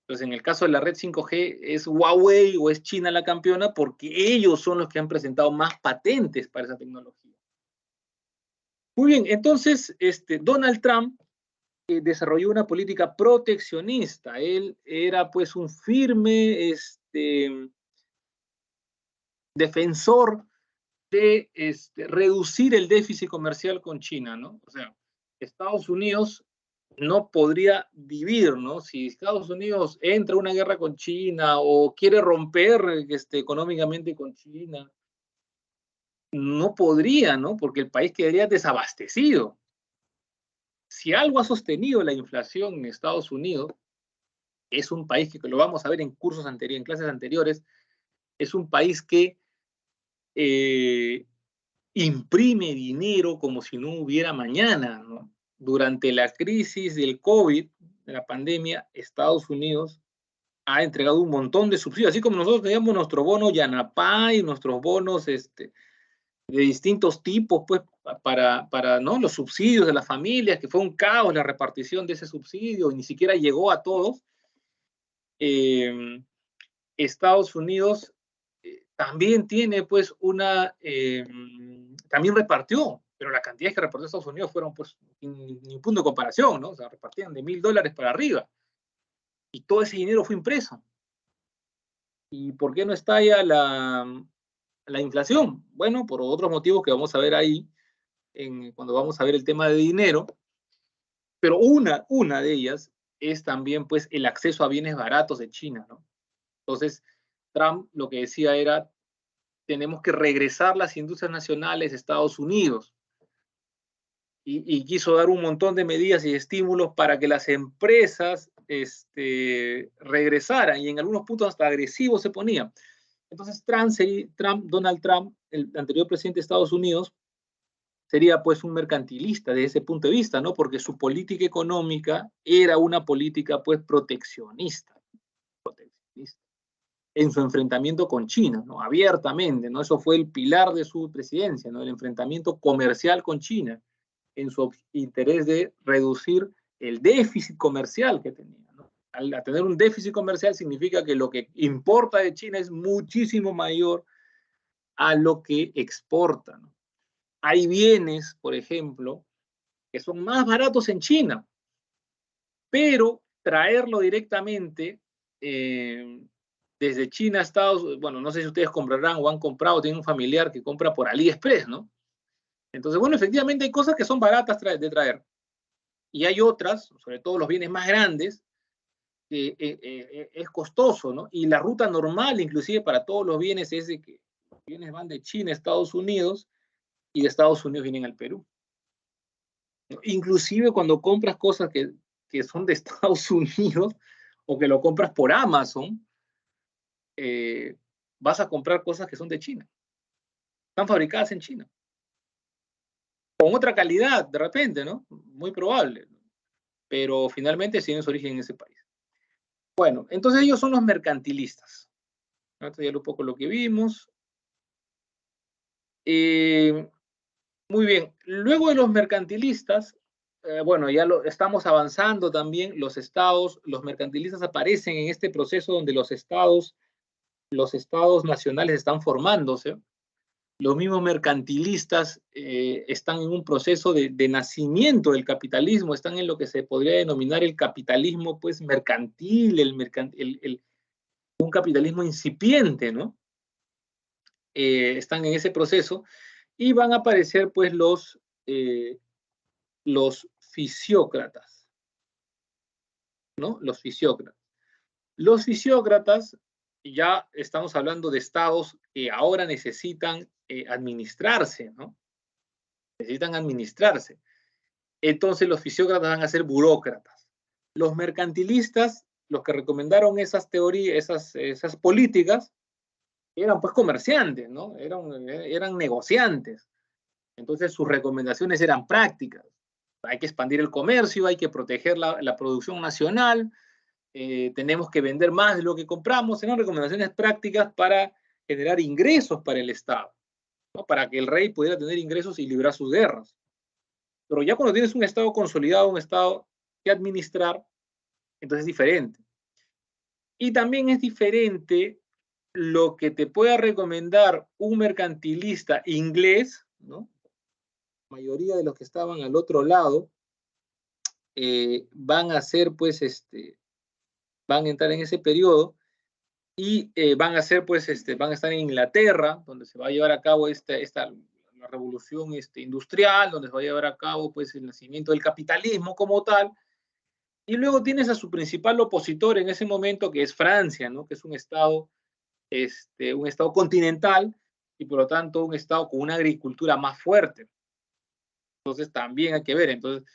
Entonces, en el caso de la red 5G, ¿es Huawei o es China la campeona? Porque ellos son los que han presentado más patentes para esa tecnología. Muy bien, entonces, Donald Trump desarrolló una política proteccionista. Él era, pues, un firme defensor de reducir el déficit comercial con China, ¿no? O sea, Estados Unidos no podría vivir, ¿no? Si Estados Unidos entra a una guerra con China o quiere romper económicamente con China, no podría, ¿no? Porque el país quedaría desabastecido. Si algo ha sostenido la inflación en Estados Unidos, es un país que lo vamos a ver en cursos anteriores, en clases anteriores, es un país que eh, imprime dinero como si no hubiera mañana, ¿no? Durante la crisis del COVID, de la pandemia, Estados Unidos ha entregado un montón de subsidios, así como nosotros teníamos nuestro bono Yanapay, nuestros bonos de distintos tipos, pues, para ¿no? los subsidios de las familias, que fue un caos la repartición de ese subsidio, y ni siquiera llegó a todos. Estados Unidos también tiene, pues, también repartió, pero las cantidades que repartió Estados Unidos fueron, pues, ni punto de comparación, ¿no? O sea, repartían de $1.000 para arriba, y todo ese dinero fue impreso. ¿Y por qué no estalla la inflación? Bueno, por otros motivos que vamos a ver ahí, cuando vamos a ver el tema de dinero, pero una de ellas es también, pues, el acceso a bienes baratos de China, ¿no? Entonces, Trump lo que decía era, tenemos que regresar las industrias nacionales a Estados Unidos, y quiso dar un montón de medidas y estímulos para que las empresas regresaran, y en algunos puntos hasta agresivos se ponían. Entonces, Donald Trump, el anterior presidente de Estados Unidos, sería, pues, un mercantilista desde ese punto de vista, ¿no? Porque su política económica era una política, pues, proteccionista en su enfrentamiento con China, ¿no? Abiertamente, ¿no? Eso fue el pilar de su presidencia, ¿no? El enfrentamiento comercial con China, en su interés de reducir el déficit comercial que tenía, ¿no? Al tener un déficit comercial significa que lo que importa de China es muchísimo mayor a lo que exporta, ¿no? Hay bienes, por ejemplo, que son más baratos en China, pero traerlo directamente desde China a Estados Unidos, bueno, no sé si ustedes comprarán o han comprado, tienen un familiar que compra por AliExpress, ¿no? Entonces, bueno, efectivamente hay cosas que son baratas de traer, y hay otras, sobre todo los bienes más grandes, que es costoso, ¿no? Y la ruta normal, inclusive para todos los bienes, es de que los bienes van de China a Estados Unidos y de Estados Unidos vienen al Perú, ¿no? Inclusive cuando compras cosas que son de Estados Unidos o que lo compras por Amazon, eh, vas a comprar cosas que son de China. Están fabricadas en China. Con otra calidad, de repente, ¿no? Muy probable. Pero finalmente tienen su origen en ese país. Bueno, entonces ellos son los mercantilistas. Esto ya es un poco lo que vimos. Muy bien. Luego de los mercantilistas, bueno, ya estamos avanzando también. Los mercantilistas aparecen en este proceso donde los estados nacionales están formándose. Los mismos mercantilistas están en un proceso de nacimiento del capitalismo, están en lo que se podría denominar el capitalismo, pues, mercantil, un capitalismo incipiente, ¿no? Están en ese proceso, y van a aparecer, pues, los fisiócratas, ¿no? Los fisiócratas. Los fisiócratas, ya estamos hablando de estados que ahora necesitan administrarse, ¿no? Necesitan administrarse. Entonces los fisiócratas van a ser burócratas. Los mercantilistas, los que recomendaron esas teorías, esas políticas, eran, pues, comerciantes, ¿no? Eran negociantes. Entonces sus recomendaciones eran prácticas. Hay que expandir el comercio, hay que proteger la producción nacional, tenemos que vender más de lo que compramos. Eran recomendaciones prácticas para generar ingresos para el Estado, ¿no? Para que el rey pudiera tener ingresos y librar sus guerras. Pero ya cuando tienes un Estado consolidado, un Estado que administrar, entonces es diferente. Y también es diferente lo que te pueda recomendar un mercantilista inglés, ¿no? La mayoría de los que estaban al otro lado van a ser, pues, van a entrar en ese periodo, y van a ser, pues, van a estar en Inglaterra, donde se va a llevar a cabo la revolución industrial, donde se va a llevar a cabo, pues, el nacimiento del capitalismo como tal, Y luego tienes a su principal opositor en ese momento, que es Francia, ¿no? Que es un estado continental y por lo tanto un estado con una agricultura más fuerte. Entonces también hay que ver. Entonces,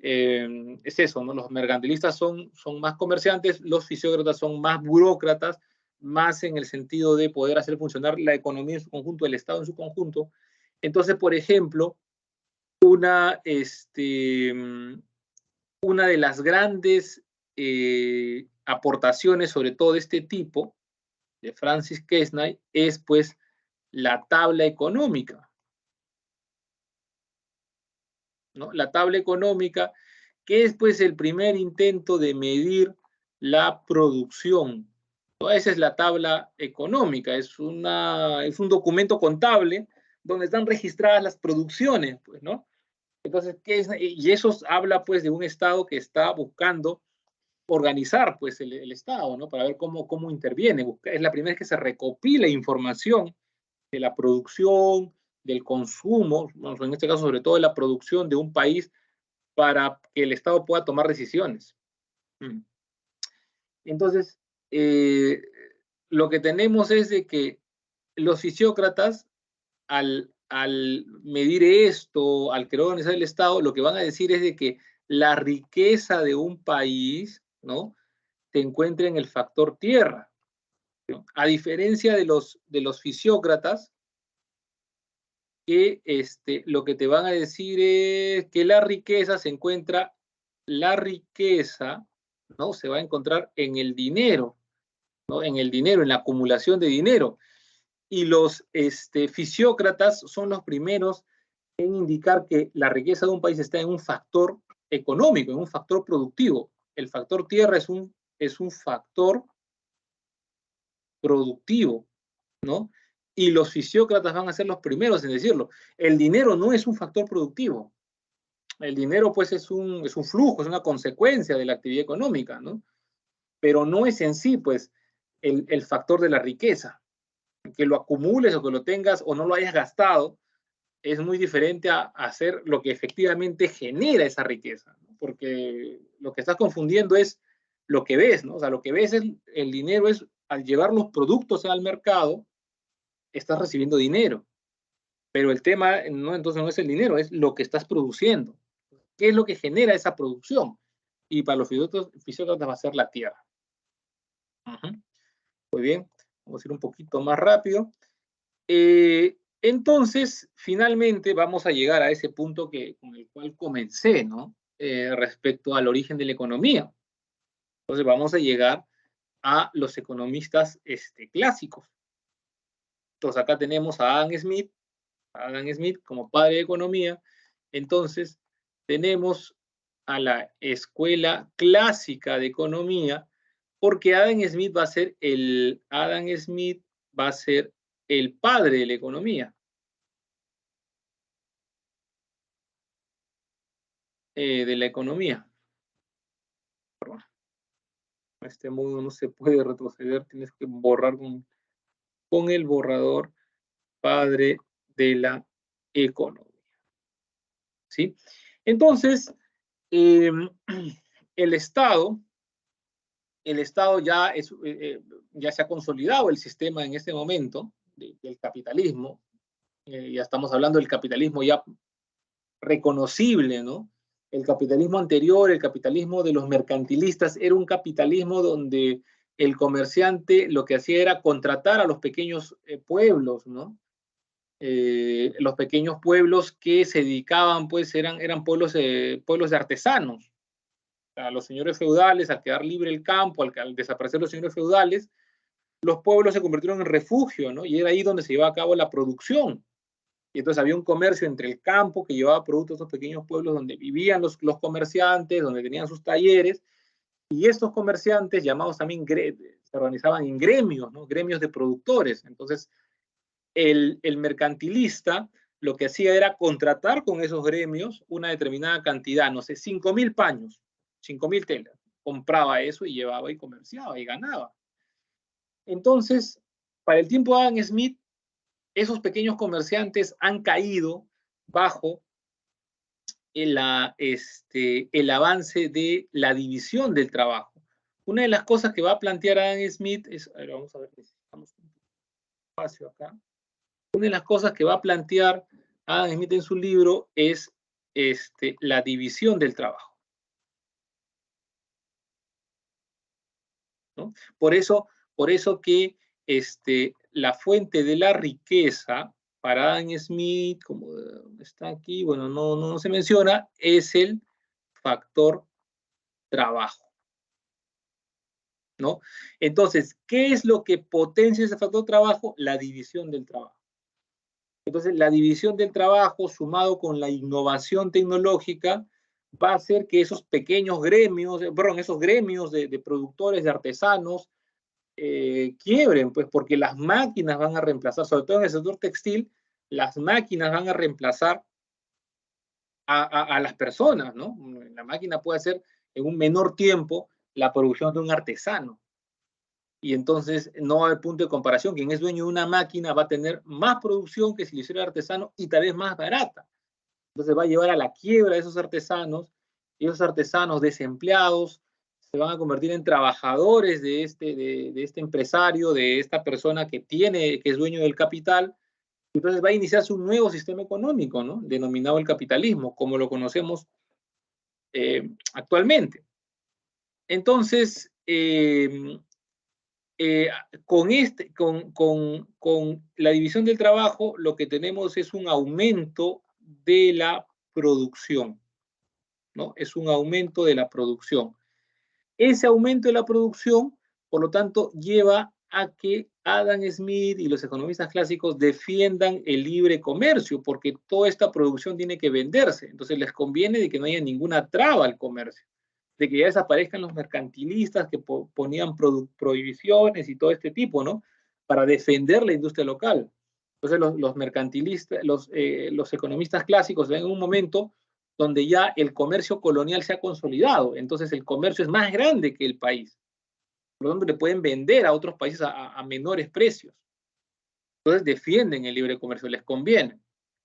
es eso, ¿no? Los mercantilistas son más comerciantes, los fisiócratas son más burócratas, más en el sentido de poder hacer funcionar la economía en su conjunto, el Estado en su conjunto. Entonces, por ejemplo, una de las grandes aportaciones, sobre todo de este tipo, de Francis Quesnay, es pues la tabla económica, ¿no? La tabla económica, que es pues el primer intento de medir la producción, ¿no? Esa es la tabla económica, es un documento contable donde están registradas las producciones, pues, ¿no? Entonces, y eso habla pues de un Estado que está buscando organizar pues el Estado, ¿no? Para ver cómo interviene. Es la primera vez que se recopila información de la producción, del consumo, en este caso sobre todo de la producción de un país, para que el Estado pueda tomar decisiones. Entonces, lo que tenemos es de que los fisiócratas, al medir esto, al querer organizar el Estado, lo que van a decir es de que la riqueza de un país, ¿no?, se encuentra en el factor tierra, ¿no? A diferencia de los fisiócratas, que lo que te van a decir es que la riqueza, ¿no?, se va a encontrar en el dinero, ¿no?, en la acumulación de dinero. Y los fisiócratas son los primeros en indicar que la riqueza de un país está en un factor económico, en un factor productivo. El factor tierra es un factor productivo, ¿no? Y los fisiócratas van a ser los primeros en decirlo. El dinero no es un factor productivo. El dinero, pues, es un flujo, es una consecuencia de la actividad económica, ¿no? Pero no es en sí, pues, el factor de la riqueza. Que lo acumules o que lo tengas o no lo hayas gastado es muy diferente a hacer lo que efectivamente genera esa riqueza, ¿no? Porque lo que estás confundiendo es lo que ves, ¿no? O sea, lo que ves es el dinero, es al llevar los productos al mercado, estás recibiendo dinero. Pero el tema no, entonces no es el dinero, es lo que estás produciendo. ¿Qué es lo que genera esa producción? Y para los fisiócratas va a ser la tierra. Muy bien, vamos a ir un poquito más rápido. Entonces, finalmente vamos a llegar a ese punto con el cual comencé, ¿no? Respecto al origen de la economía. Entonces vamos a llegar a los economistas clásicos. Entonces acá tenemos a Adam Smith como padre de economía. Entonces tenemos a la escuela clásica de economía, porque Adam Smith va a ser el padre de la economía. Perdón. Este modo no se puede retroceder, tienes que borrar con el borrador, padre de la economía. ¿Sí? Entonces, el Estado ya se ha consolidado el sistema en este momento del capitalismo. Ya estamos hablando del capitalismo ya reconocible, ¿no? El capitalismo anterior, el capitalismo de los mercantilistas, era un capitalismo donde el comerciante lo que hacía era contratar a los pequeños pueblos, ¿no? Los pequeños pueblos que se dedicaban, pues eran pueblos de artesanos. A los señores feudales, al quedar libre el campo, al desaparecer los señores feudales, los pueblos se convirtieron en refugio, ¿no? Y era ahí donde se llevaba a cabo la producción. Y entonces había un comercio entre el campo que llevaba productos a estos pequeños pueblos donde vivían los comerciantes, donde tenían sus talleres, y estos comerciantes, llamados también, se organizaban en gremios, ¿no? Gremios de productores. Entonces, el mercantilista lo que hacía era contratar con esos gremios una determinada cantidad, no sé, 5.000 paños, 5.000 telas. Compraba eso y llevaba y comerciaba y ganaba. Entonces, para el tiempo de Adam Smith, esos pequeños comerciantes han caído bajo el avance de la división del trabajo. Una de las cosas que va a plantear Adam Smith es, a ver, vamos a ver, necesitamos un espacio acá. Una de las cosas que va a plantear Adam Smith en su libro es la división del trabajo, ¿no? Por eso que la fuente de la riqueza para Adam Smith, como está aquí, bueno, no se menciona, es el factor trabajo, ¿no? Entonces, ¿qué es lo que potencia ese factor trabajo? La división del trabajo. Entonces, la división del trabajo sumado con la innovación tecnológica va a hacer que esos pequeños gremios, esos gremios de productores, de artesanos, quiebren, pues porque las máquinas van a reemplazar, sobre todo en el sector textil, las máquinas van a reemplazar a las personas, ¿no? La máquina puede hacer en un menor tiempo la producción de un artesano. Y entonces no hay punto de comparación. Quien es dueño de una máquina va a tener más producción que si lo hiciera artesano y tal vez más barata. Entonces va a llevar a la quiebra de esos artesanos, y esos artesanos desempleados se van a convertir en trabajadores de este empresario, de esta persona que es dueño del capital. Entonces va a iniciarse un nuevo sistema económico, ¿no? Denominado el capitalismo, como lo conocemos actualmente. Entonces, con la división del trabajo, lo que tenemos es un aumento de la producción, ¿no? Es un aumento de la producción. Ese aumento de la producción, por lo tanto, lleva a que Adam Smith y los economistas clásicos defiendan el libre comercio, porque toda esta producción tiene que venderse. Entonces les conviene de que no haya ninguna traba al comercio, de que ya desaparezcan los mercantilistas que ponían prohibiciones y todo este tipo, ¿no? Para defender la industria local. Entonces los mercantilistas, los economistas clásicos ven en un momento donde ya el comercio colonial se ha consolidado. Entonces el comercio es más grande que el país. Por lo tanto, le pueden vender a otros países a menores precios. Entonces defienden el libre comercio, les conviene.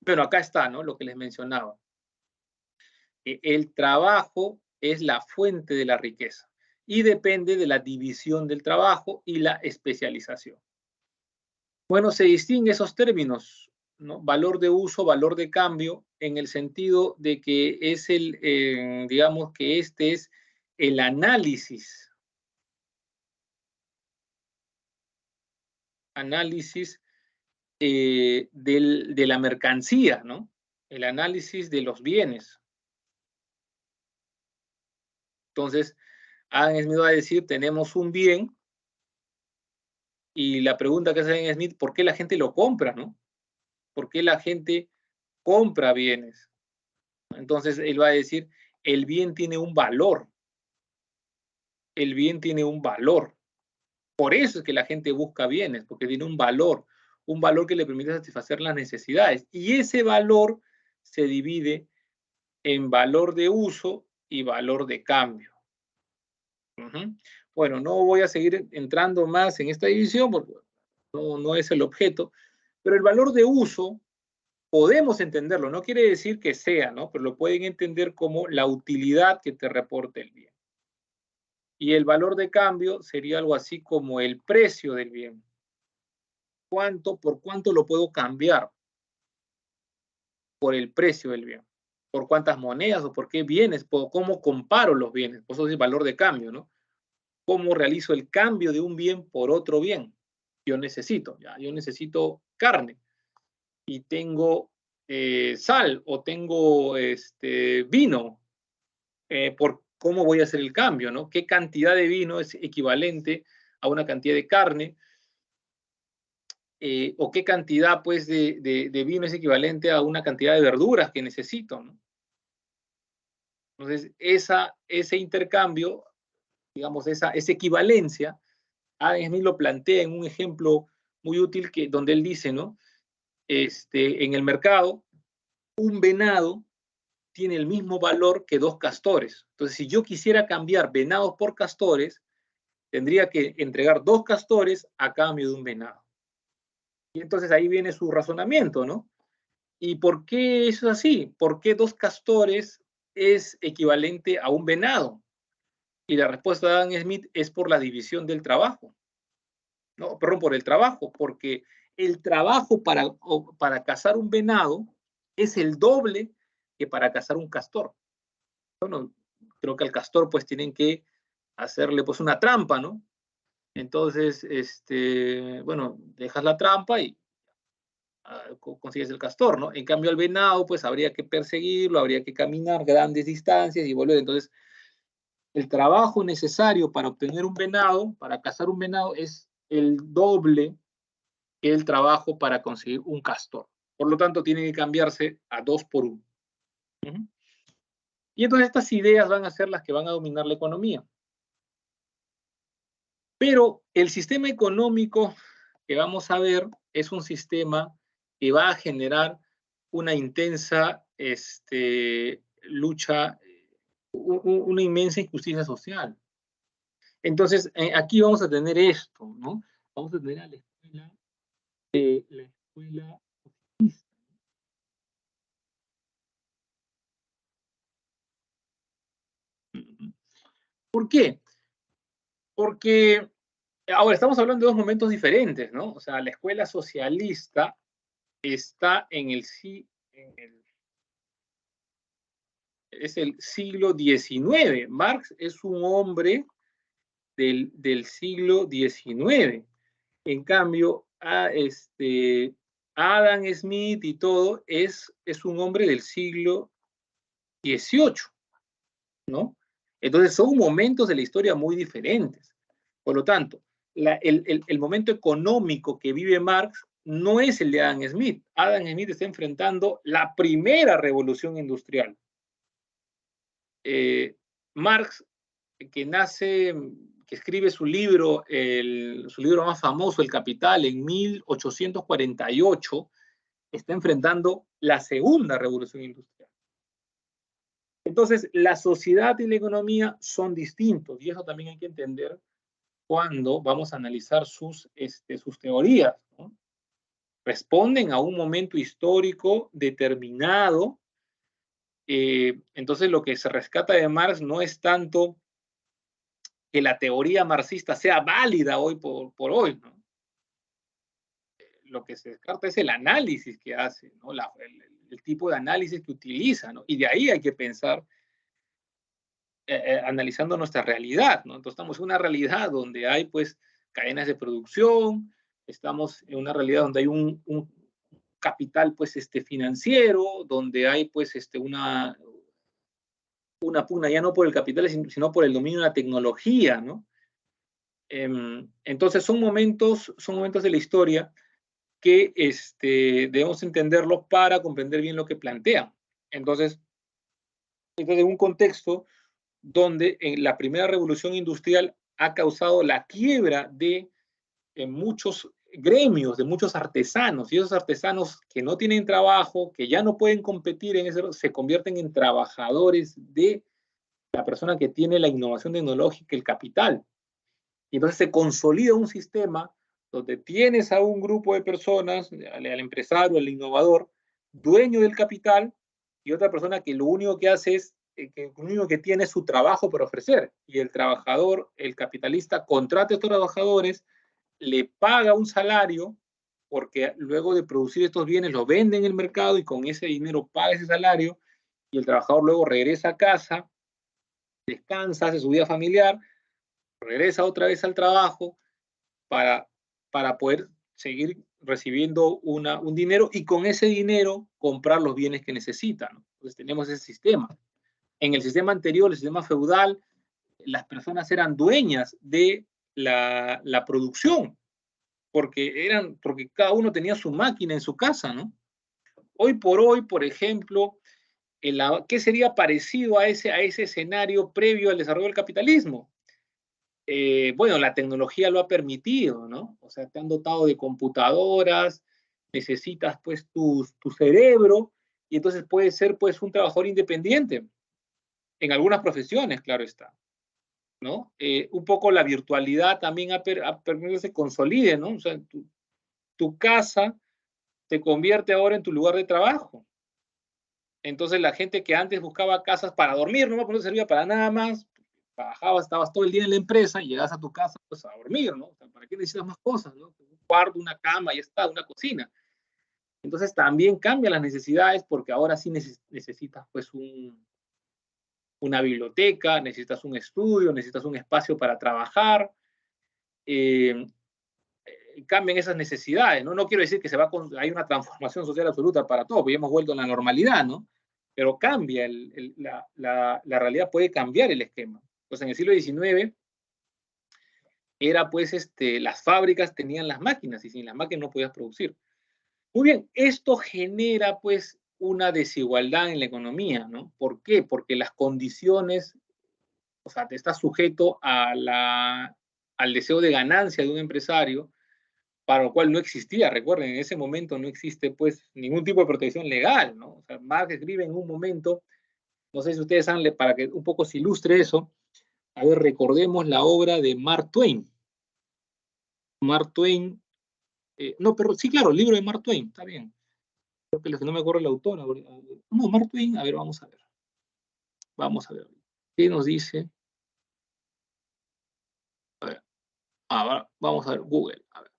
Pero acá está, ¿no? Lo que les mencionaba. El trabajo es la fuente de la riqueza y depende de la división del trabajo y la especialización. Bueno, se distinguen esos términos, ¿no? Valor de uso, valor de cambio, en el sentido de que es digamos que este es el análisis de la mercancía, ¿no? El análisis de los bienes. Entonces, Adam Smith va a decir, tenemos un bien, y la pregunta que hace Adam Smith, ¿por qué la gente lo compra, no? ¿Por qué la gente compra bienes? Entonces, él va a decir, el bien tiene un valor. El bien tiene un valor. Por eso es que la gente busca bienes, porque tiene un valor que le permite satisfacer las necesidades. Y ese valor se divide en valor de uso y valor de cambio. Bueno, no voy a seguir entrando más en esta división porque no es el objeto, pero el valor de uso podemos entenderlo, no quiere decir que sea, ¿no? Pero lo pueden entender como la utilidad que te reporta el bien. Y el valor de cambio sería algo así como el precio del bien. ¿Por cuánto lo puedo cambiar? Por el precio del bien. ¿Por cuántas monedas o por qué bienes? ¿Cómo comparo los bienes? Por eso es el valor de cambio, ¿no? ¿Cómo realizo el cambio de un bien por otro bien? Yo necesito carne y tengo sal o tengo vino. ¿Cómo voy a hacer el cambio, ¿no? ¿Qué cantidad de vino es equivalente a una cantidad de carne? ¿O qué cantidad, pues, de vino es equivalente a una cantidad de verduras que necesito, ¿no? Entonces, ese intercambio, digamos, esa equivalencia, Adam Smith lo plantea en un ejemplo muy útil donde él dice, ¿no? En el mercado, un venado tiene el mismo valor que 2 castores. Entonces, si yo quisiera cambiar venados por castores, tendría que entregar 2 castores a cambio de un venado. Y entonces ahí viene su razonamiento, ¿no? ¿Y por qué eso es así? ¿Por qué 2 castores es equivalente a un venado? Y la respuesta de Adam Smith es por la división del trabajo. No, perdón, por el trabajo, porque el trabajo para cazar un venado es el doble que para cazar un castor. Bueno, creo que al castor pues tienen que hacerle pues una trampa, ¿no? Entonces, bueno, dejas la trampa y consigues el castor, ¿no? En cambio al venado pues habría que perseguirlo, habría que caminar grandes distancias y volver. Entonces, el trabajo necesario para obtener un venado, para cazar un venado, es el doble que el trabajo para conseguir un castor. Por lo tanto, tiene que cambiarse a 2 por 1. Y entonces estas ideas van a ser las que van a dominar la economía. Pero el sistema económico que vamos a ver es un sistema que va a generar una intensa lucha, una inmensa injusticia social. Entonces, aquí vamos a tener esto, ¿no? Vamos a tener a la escuela socialista. ¿Por qué? Porque ahora estamos hablando de 2 momentos diferentes, ¿no? O sea, la escuela socialista está es el siglo XIX. Marx es un hombre del siglo XIX. En cambio, Adam Smith y todo es un hombre del siglo XVIII, ¿no? Entonces son momentos de la historia muy diferentes. Por lo tanto, el momento económico que vive Marx no es el de Adam Smith. Adam Smith está enfrentando la primera revolución industrial. Marx, que escribe su libro más famoso, El Capital, en 1848, está enfrentando la segunda revolución industrial. Entonces, la sociedad y la economía son distintos, y eso también hay que entender cuando vamos a analizar sus teorías, ¿no? Responden a un momento histórico determinado. Entonces, lo que se rescata de Marx no es tanto que la teoría marxista sea válida hoy por hoy, ¿no? Lo que se descarta es el análisis que hace, ¿no? El tipo de análisis que utiliza, ¿no? Y de ahí hay que pensar analizando nuestra realidad, ¿no? Entonces estamos en una realidad donde hay pues cadenas de producción, estamos en una realidad donde hay un capital pues financiero, donde hay pues una pugna ya no por el capital, sino por el dominio de la tecnología, ¿no? Entonces son momentos de la historia que debemos entenderlos para comprender bien lo que plantean. Entonces, en un contexto donde la primera revolución industrial ha causado la quiebra de muchos gremios, de muchos artesanos, y esos artesanos que no tienen trabajo, que ya no pueden competir en eso, se convierten en trabajadores de la persona que tiene la innovación tecnológica, el capital. Y entonces se consolida un sistema donde tienes a un grupo de personas, al empresario, al innovador, dueño del capital, y otra persona que lo único que hace es, que lo único que tiene es su trabajo para ofrecer. Y el trabajador, el capitalista, contrata a estos trabajadores, le paga un salario, porque luego de producir estos bienes lo vende en el mercado y con ese dinero paga ese salario, y el trabajador luego regresa a casa, descansa, hace su vida familiar, regresa otra vez al trabajo para, poder seguir recibiendo un dinero y con ese dinero comprar los bienes que necesitan, ¿no? Entonces tenemos ese sistema. En el sistema anterior, el sistema feudal, las personas eran dueñas de la producción, porque cada uno tenía su máquina en su casa, ¿no? Hoy por hoy, por ejemplo, ¿qué sería parecido a ese escenario previo al desarrollo del capitalismo? Bueno, la tecnología lo ha permitido, ¿no? O sea, te han dotado de computadoras, necesitas pues tu cerebro y entonces puedes ser pues un trabajador independiente en algunas profesiones, claro está, ¿no? Un poco la virtualidad también ha permitido que se consolide, ¿no? O sea, tu casa se convierte ahora en tu lugar de trabajo. Entonces la gente que antes buscaba casas para dormir, no servía para nada más, trabajabas, estabas todo el día en la empresa y llegas a tu casa pues a dormir, ¿no? O sea, ¿para qué necesitas más cosas, no? Un cuarto, una cama, y está, una cocina. Entonces también cambian las necesidades porque ahora sí necesitas pues una biblioteca, necesitas un estudio, necesitas un espacio para trabajar. Cambian esas necesidades, ¿no? No quiero decir que hay una transformación social absoluta para todo, porque ya hemos vuelto a la normalidad, ¿no? Pero cambia, la realidad puede cambiar el esquema. Pues en el siglo XIX era pues, las fábricas tenían las máquinas y sin las máquinas no podías producir. Muy bien, esto genera pues una desigualdad en la economía, ¿no? ¿Por qué? Porque las condiciones, o sea, te estás sujeto al deseo de ganancia de un empresario, para lo cual no existía, recuerden, en ese momento no existe pues ningún tipo de protección legal, ¿no? O sea, Marx escribe en un momento, no sé si ustedes saben, para que un poco se ilustre eso, a ver, recordemos la obra de Mark Twain. Mark Twain, no, pero sí, claro, el libro de Mark Twain, está bien. Creo que no me acuerdo el autor. No, Mark Twain, a ver, vamos a ver. Vamos a ver. ¿Qué nos dice? A ver, vamos a ver, Google. A ver.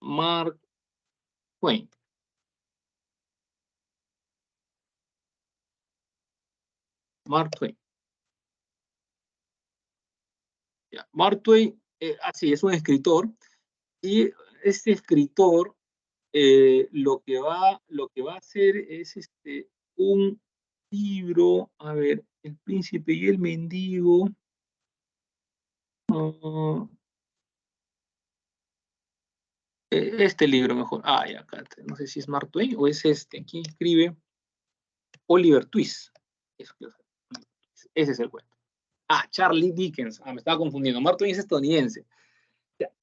Mark Twain. Mark Twain. Ya. Mark Twain, así, es un escritor, y este escritor lo que va a hacer es un libro, a ver, El Príncipe y el Mendigo. Este libro mejor. Ya, acá, no sé si es Mark Twain o es ¿Quién escribe? Oliver Twist. Ese es el cuento. Charlie Dickens. Me estaba confundiendo. Mark Twain es estadounidense.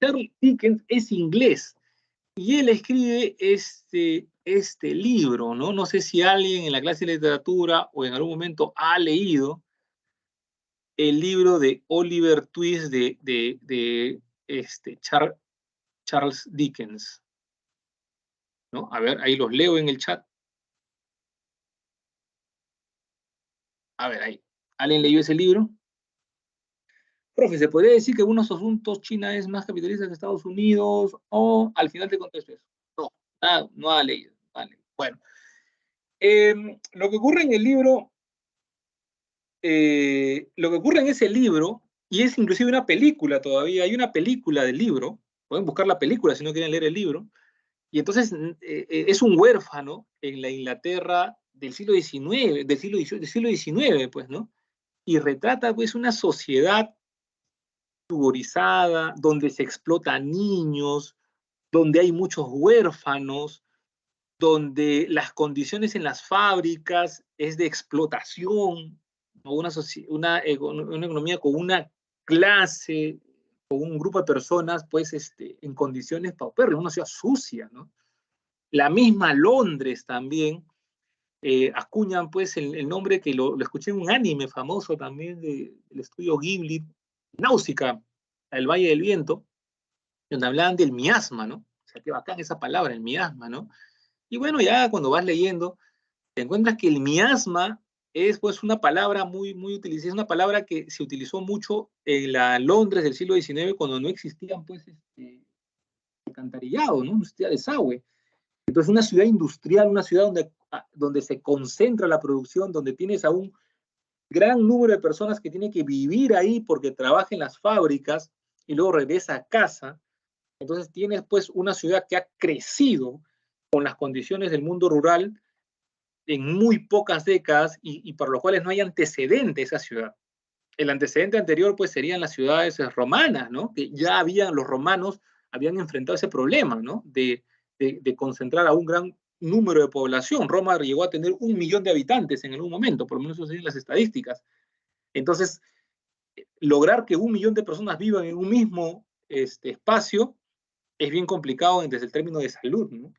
Charlie Dickens es inglés. Y él escribe este libro, ¿no? No sé si alguien en la clase de literatura o en algún momento ha leído el libro de Oliver Twist de Charles Dickens, ¿no? A ver, ahí los leo en el chat. A ver, ahí. ¿Alguien leyó ese libro? Profe, ¿se podría decir que en algunos asuntos China es más capitalista que Estados Unidos? O al final te contesto eso. No, no ha leído. Bueno, lo que ocurre en el libro, lo que ocurre en ese libro, y es inclusive una película todavía, hay una película del libro, pueden buscar la película si no quieren leer el libro, y entonces es un huérfano en la Inglaterra del siglo XIX, del siglo XIX, pues, ¿no? Y retrata, pues, una sociedad tuborizada, donde se explota a niños, donde hay muchos huérfanos, donde las condiciones en las fábricas es de explotación, una economía con una clase, con un grupo de personas, pues, en condiciones paupérrimas, una ciudad sucia, ¿no? La misma Londres también, acuñan, pues, el nombre que lo escuché en un anime famoso también del estudio Ghibli, Náusica, El Valle del Viento, donde hablaban del miasma, ¿no? O sea, qué bacán esa palabra, el miasma, ¿no? Y bueno, ya cuando vas leyendo, te encuentras que el miasma es pues una palabra muy utilizada, es una palabra que se utilizó mucho en la Londres del siglo XIX cuando no existían pues alcantarillado, ¿no? No existía desagüe. Entonces una ciudad industrial, una ciudad donde se concentra la producción, donde tienes a un gran número de personas que tienen que vivir ahí porque trabajan en las fábricas y luego regresa a casa. Entonces tienes pues una ciudad que ha crecido con las condiciones del mundo rural en muy pocas décadas y para los cuales no hay antecedente esa ciudad. El antecedente anterior pues serían las ciudades romanas, ¿no? Que ya los romanos habían enfrentado ese problema, ¿no? De concentrar a un gran número de población. Roma llegó a tener 1 millón de habitantes en algún momento, por lo menos eso dicen las estadísticas. Entonces, lograr que 1 millón de personas vivan en un mismo espacio es bien complicado desde el término de salud, ¿no?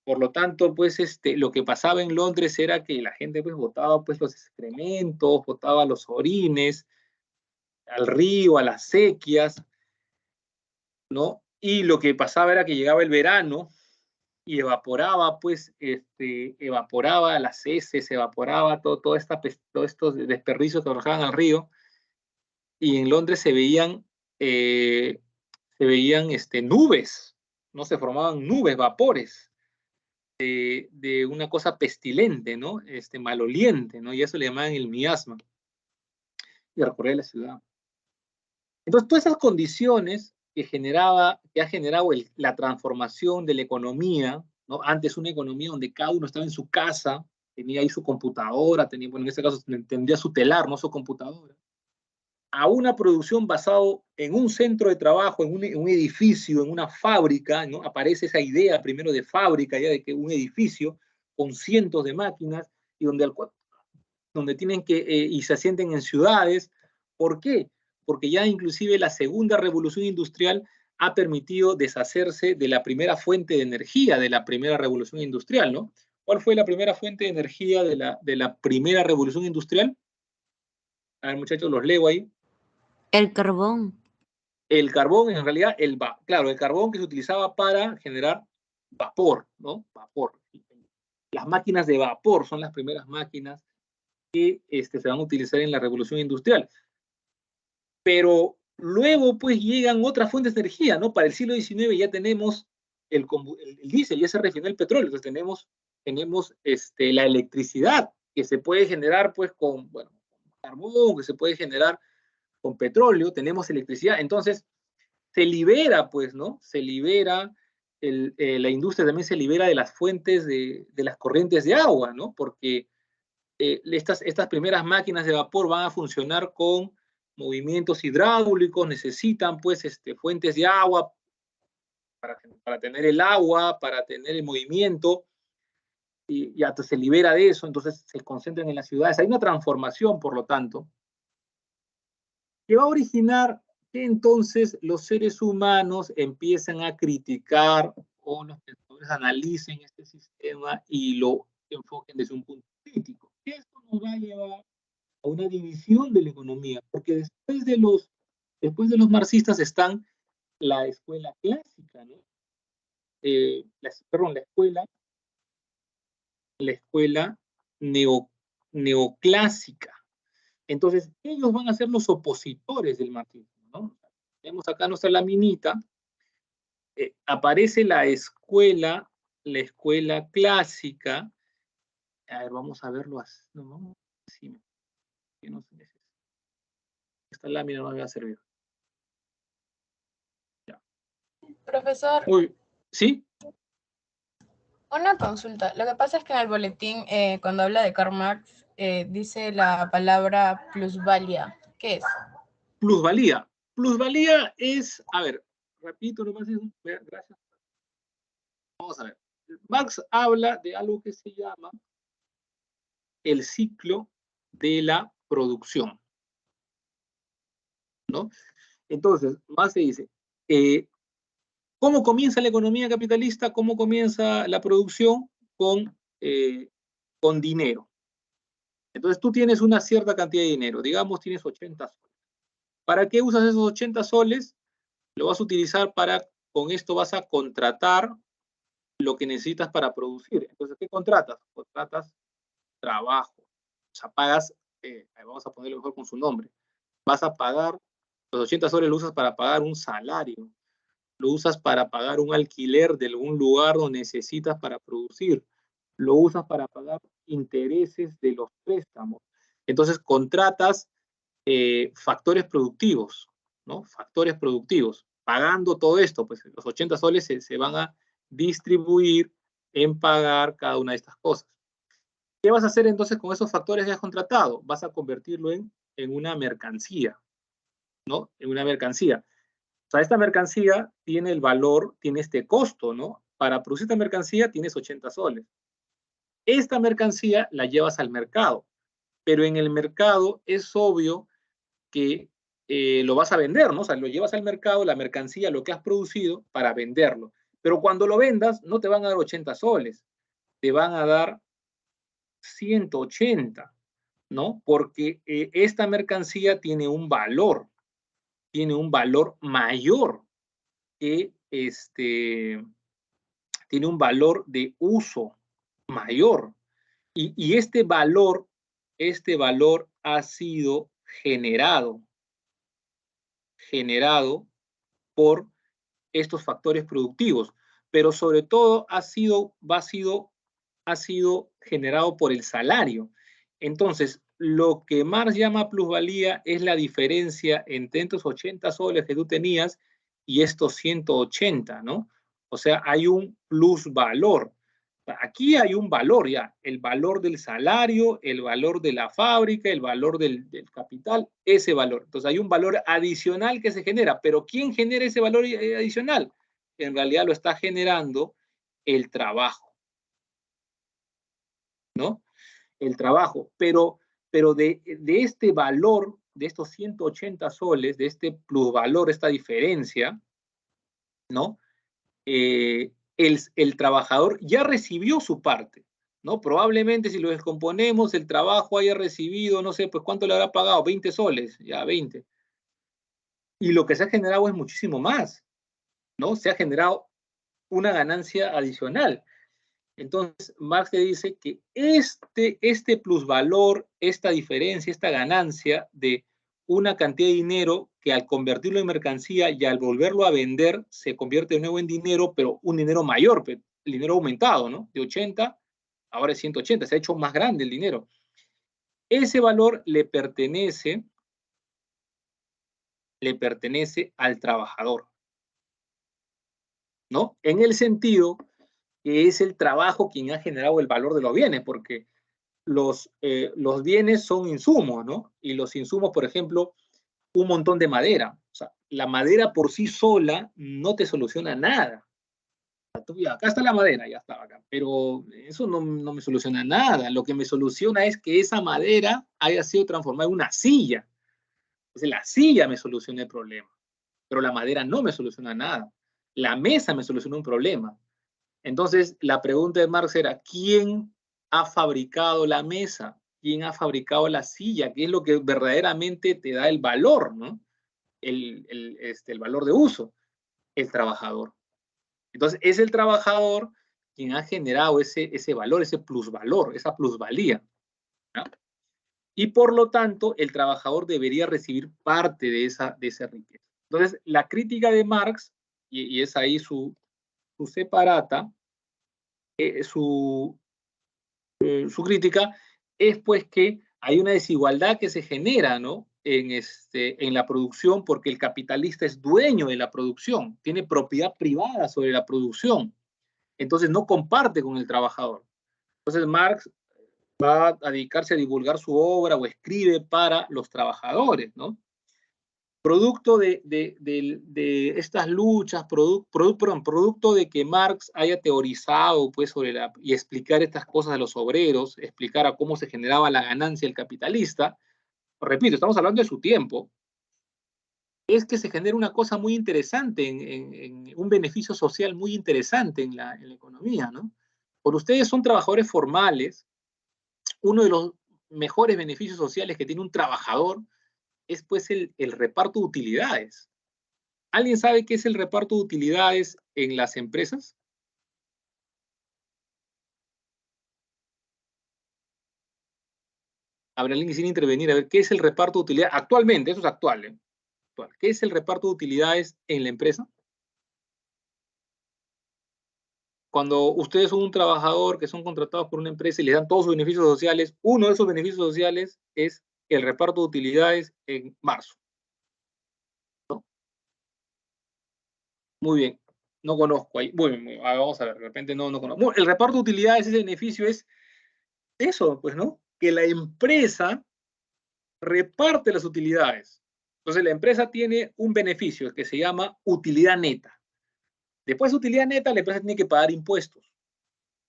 Por lo tanto, pues lo que pasaba en Londres era que la gente pues botaba pues los excrementos, botaba los orines al río, a las sequías, ¿no? Y lo que pasaba era que llegaba el verano y evaporaba, pues, evaporaba las heces, evaporaba todos estos desperdicios que arrojaban al río, y en Londres se veían nubes, ¿no? Se formaban nubes, vapores, de una cosa pestilente, ¿no? Maloliente, ¿no? Y eso le llamaban el miasma, y recorría la ciudad. Entonces, todas esas condiciones que ha generado la transformación de la economía, ¿no? Antes una economía donde cada uno estaba en su casa, tenía ahí su computadora, tenía, bueno, en este caso tendría su telar, no su computadora, a una producción basado en un centro de trabajo, en un edificio, en una fábrica, ¿no? Aparece esa idea primero de fábrica, ya de que un edificio con cientos de máquinas y donde tienen que, y se asienten en ciudades. ¿Por qué? Porque ya inclusive la segunda revolución industrial ha permitido deshacerse de la primera fuente de energía de la primera revolución industrial, ¿no? ¿Cuál fue la primera fuente de energía de la primera revolución industrial? A ver, muchachos, los leo ahí. El carbón. El carbón, en realidad, claro, el carbón que se utilizaba para generar vapor, ¿no? Vapor. Las máquinas de vapor son las primeras máquinas que se van a utilizar en la revolución industrial. Pero luego, pues, llegan otras fuentes de energía, ¿no? Para el siglo XIX ya tenemos el diésel, ya se refinó el petróleo, entonces tenemos la electricidad que se puede generar, pues, con, bueno, carbón, que se puede generar con petróleo, tenemos electricidad, entonces se libera, pues, ¿no? Se libera, la industria también se libera de las fuentes de las corrientes de agua, ¿no? Porque estas primeras máquinas de vapor van a funcionar con movimientos hidráulicos, necesitan, pues, fuentes de agua para tener el agua, para tener el movimiento, y ya se libera de eso, entonces se concentran en las ciudades. Hay una transformación, por lo tanto, que va a originar que entonces los seres humanos empiezan a criticar, o los pensadores analicen este sistema y lo enfoquen desde un punto crítico. Esto nos va a llevar a una división de la economía, porque después de los marxistas están la escuela clásica, ¿no? Perdón, la escuela neoclásica. Entonces, ellos van a ser los opositores del marxismo, ¿no? Tenemos acá nuestra laminita, aparece la escuela clásica. A ver, vamos a verlo así, ¿no? Sí, que no se necesita. Esta lámina no me va a servir. Ya. Profesor, Uy, ¿sí? una consulta. Lo que pasa es que en el boletín, cuando habla de Karl Marx, dice la palabra plusvalía. ¿Qué es? Plusvalía. Plusvalía es, a ver, repito nomás, gracias. Vamos a ver. Marx habla de algo que se llama el ciclo de la producción, ¿no? Entonces, Marx se dice, ¿cómo comienza la economía capitalista? ¿Cómo comienza la producción? Con dinero. Entonces tú tienes una cierta cantidad de dinero, digamos tienes 80 soles. ¿Para qué usas esos 80 soles? Lo vas a utilizar con esto vas a contratar lo que necesitas para producir. Entonces, ¿qué contratas? Contratas trabajo. O sea, pagas, vamos a ponerlo mejor con su nombre, vas a pagar, los 80 soles lo usas para pagar un salario, lo usas para pagar un alquiler de algún lugar donde necesitas para producir, lo usas para pagar intereses de los préstamos. Entonces, contratas factores productivos, ¿no? Factores productivos. Pagando todo esto, pues los 80 soles se van a distribuir en pagar cada una de estas cosas. ¿Qué vas a hacer entonces con esos factores que has contratado? Vas a convertirlo en una mercancía, ¿no? En una mercancía. O sea, esta mercancía tiene el valor, tiene este costo, ¿no? Para producir esta mercancía tienes 80 soles. Esta mercancía la llevas al mercado, pero en el mercado es obvio que lo vas a vender, ¿no? O sea, lo llevas al mercado, la mercancía, lo que has producido, para venderlo. Pero cuando lo vendas, no te van a dar 80 soles, te van a dar 180, ¿no? Porque esta mercancía tiene un valor mayor que tiene un valor de uso mayor. Y este valor ha sido generado por estos factores productivos, pero sobre todo ha sido generado por el salario. Entonces, lo que Marx llama plusvalía es la diferencia entre estos 80 soles que tú tenías y estos 180, ¿no? O sea, hay un plusvalor. Aquí hay un valor ya, el valor del salario, el valor de la fábrica, el valor del capital, ese valor. Entonces hay un valor adicional que se genera, pero ¿quién genera ese valor adicional? En realidad lo está generando el trabajo, ¿no? El trabajo, pero de este valor, de estos 180 soles, de este plusvalor, esta diferencia, ¿no? El trabajador ya recibió su parte, ¿no? Probablemente si lo descomponemos, el trabajo haya recibido, no sé, pues ¿cuánto le habrá pagado? 20 soles, ya 20. Y lo que se ha generado es muchísimo más, ¿no? Se ha generado una ganancia adicional. Entonces, Marx te dice que este plusvalor, esta diferencia, esta ganancia de una cantidad de dinero que al convertirlo en mercancía y al volverlo a vender se convierte de nuevo en dinero, pero un dinero mayor, el dinero aumentado, ¿no? De 80, ahora es 180, se ha hecho más grande el dinero. Ese valor le pertenece al trabajador, ¿no? En el sentido que es el trabajo quien ha generado el valor de los bienes, porque los bienes son insumos, ¿no? Y los insumos, por ejemplo, un montón de madera. O sea, la madera por sí sola no te soluciona nada. Acá está la madera, ya estaba acá. Pero eso no me soluciona nada. Lo que me soluciona es que esa madera haya sido transformada en una silla. Entonces la silla me soluciona el problema. Pero la madera no me soluciona nada. La mesa me soluciona un problema. Entonces, la pregunta de Marx era, ¿quién ha fabricado la mesa? ¿Quién ha fabricado la silla? ¿Qué es lo que verdaderamente te da el valor, ¿no? El valor de uso. El trabajador. Entonces, es el trabajador quien ha generado ese valor, ese plusvalor, esa plusvalía, ¿no? Y por lo tanto, el trabajador debería recibir parte de esa riqueza. Entonces, la crítica de Marx, y es ahí su separata, su crítica es pues que hay una desigualdad que se genera, ¿no? En la producción porque el capitalista es dueño de la producción, tiene propiedad privada sobre la producción, entonces no comparte con el trabajador. Entonces Marx va a dedicarse a divulgar su obra o escribe para los trabajadores, ¿no? Producto de estas luchas, producto de que Marx haya teorizado pues, y explicar estas cosas a los obreros, explicar a cómo se generaba la ganancia del capitalista, repito, estamos hablando de su tiempo, es que se genera una cosa muy interesante, en un beneficio social muy interesante en la economía, ¿no? Por ustedes son trabajadores formales, uno de los mejores beneficios sociales que tiene un trabajador es pues el reparto de utilidades. ¿Alguien sabe qué es el reparto de utilidades en las empresas? ¿Habrá alguien que quisiera intervenir? A ver, ¿qué es el reparto de utilidades? Actualmente, eso es actual, ¿eh? ¿Qué es el reparto de utilidades en la empresa? Cuando ustedes son un trabajador que son contratados por una empresa y les dan todos sus beneficios sociales, uno de esos beneficios sociales es el reparto de utilidades en marzo, ¿no? Muy bien, no conozco ahí. Bueno, vamos a ver, de repente no conozco. El reparto de utilidades, ese beneficio es eso, pues, ¿no? Que la empresa reparte las utilidades. Entonces, la empresa tiene un beneficio que se llama utilidad neta. Después de utilidad neta, la empresa tiene que pagar impuestos.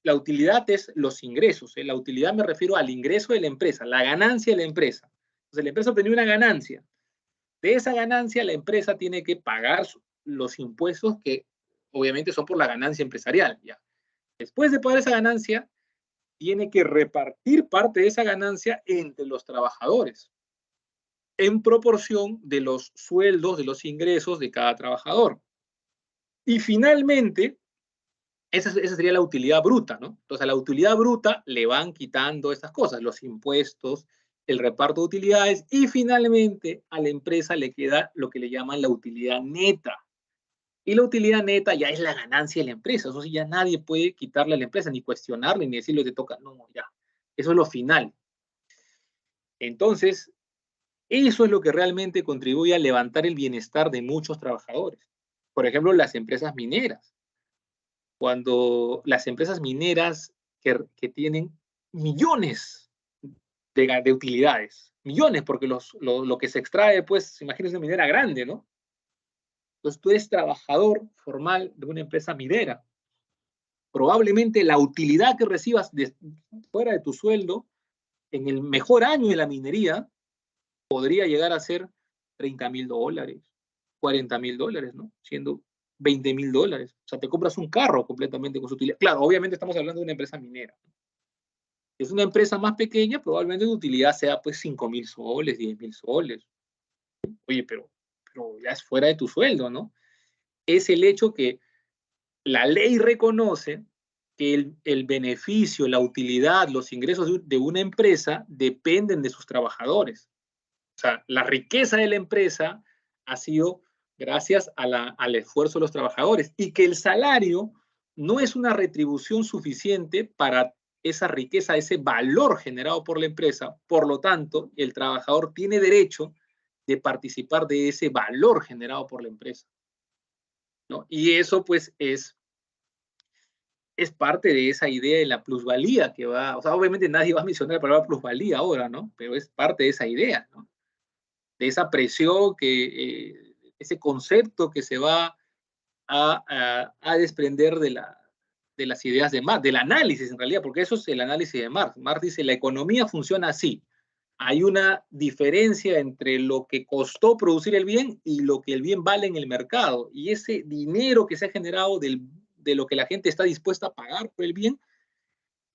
La utilidad es los ingresos. La utilidad me refiero al ingreso de la empresa, la ganancia de la empresa. Entonces, la empresa obtiene una ganancia. De esa ganancia, la empresa tiene que pagar los impuestos que obviamente son por la ganancia empresarial. ¿Ya? Después de pagar esa ganancia, tiene que repartir parte de esa ganancia entre los trabajadores en proporción de los sueldos, de los ingresos de cada trabajador. Y finalmente, esa sería la utilidad bruta, ¿no? Entonces a la utilidad bruta le van quitando estas cosas, los impuestos, el reparto de utilidades, y finalmente a la empresa le queda lo que le llaman la utilidad neta. Y la utilidad neta ya es la ganancia de la empresa. Eso sí, ya nadie puede quitarle a la empresa, ni cuestionarle, ni decirle te toca. No, ya. Eso es lo final. Entonces, eso es lo que realmente contribuye a levantar el bienestar de muchos trabajadores. Por ejemplo, las empresas mineras. Cuando las empresas mineras que tienen millones de utilidades, millones, porque lo que se extrae, pues, imagínense una minera grande, ¿no? Entonces tú eres trabajador formal de una empresa minera. Probablemente la utilidad que recibas fuera de tu sueldo, en el mejor año de la minería, podría llegar a ser $30,000, $40,000, ¿no? Siendo $20,000. O sea, te compras un carro completamente con su utilidad. Claro, obviamente estamos hablando de una empresa minera. Si es una empresa más pequeña, probablemente tu utilidad sea pues 5,000 soles, 10,000 soles. Oye, pero ya es fuera de tu sueldo, ¿no? Es el hecho que la ley reconoce que el beneficio, la utilidad, los ingresos de una empresa dependen de sus trabajadores. O sea, la riqueza de la empresa ha sido gracias al esfuerzo de los trabajadores, y que el salario no es una retribución suficiente para esa riqueza, ese valor generado por la empresa. Por lo tanto, el trabajador tiene derecho de participar de ese valor generado por la empresa, ¿no? Y eso pues es parte de esa idea de la plusvalía que va, o sea, obviamente nadie va a mencionar la palabra plusvalía ahora, ¿no? Pero es parte de esa idea, ¿no? De esa presión, ese concepto que se va a desprender de las ideas de Marx, del análisis en realidad, porque eso es el análisis de Marx. Marx dice, la economía funciona así. Hay una diferencia entre lo que costó producir el bien y lo que el bien vale en el mercado. Y ese dinero que se ha generado de lo que la gente está dispuesta a pagar por el bien,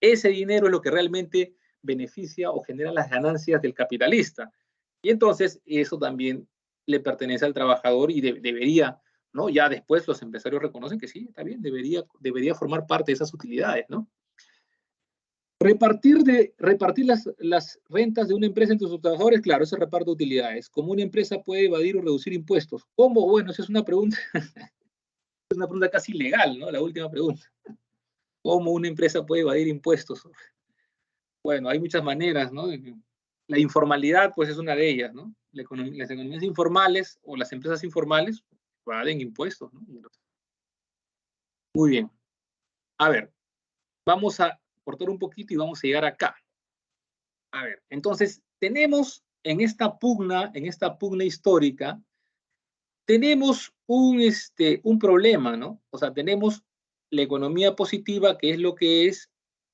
ese dinero es lo que realmente beneficia o genera las ganancias del capitalista. Y entonces eso también le pertenece al trabajador y debería, ¿no? Ya después los empresarios reconocen que sí, está bien, debería formar parte de esas utilidades, ¿no? Repartir las rentas de una empresa entre sus trabajadores, claro, ese reparto de utilidades. ¿Cómo una empresa puede evadir o reducir impuestos? ¿Cómo? Bueno, esa es una pregunta, es una pregunta casi legal, ¿no? La última pregunta. ¿Cómo una empresa puede evadir impuestos? Bueno, hay muchas maneras, ¿no? La informalidad, pues, es una de ellas, ¿no? Las economías informales o las empresas informales evaden impuestos, ¿no? Muy bien. A ver, vamos a cortar un poquito y vamos a llegar acá. A ver, entonces, tenemos en esta pugna histórica, tenemos un problema, ¿no? O sea, tenemos la economía positiva, que es lo que es.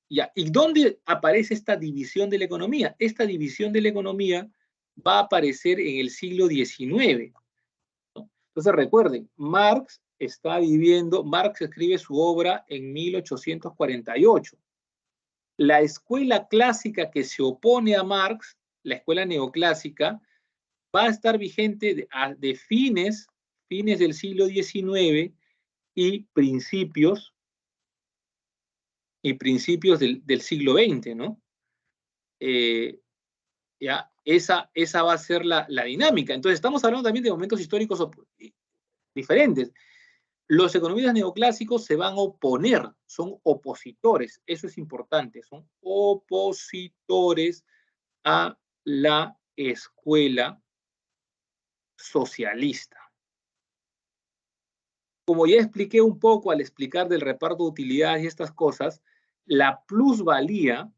Ya. ¿Y dónde aparece esta división de la economía? Esta división de la economía va a aparecer en el siglo XIX, ¿no? Entonces recuerden, Marx escribe su obra en 1848. La escuela clásica que se opone a Marx, la escuela neoclásica, va a estar vigente de fines del siglo XIX y principios del siglo XX, ¿no? Ya, esa va a ser la dinámica. Entonces, estamos hablando también de momentos históricos diferentes. Los economistas neoclásicos se van a oponer, son opositores, eso es importante, son opositores a la escuela socialista. Como ya expliqué un poco al explicar del reparto de utilidades y estas cosas, la plusvalía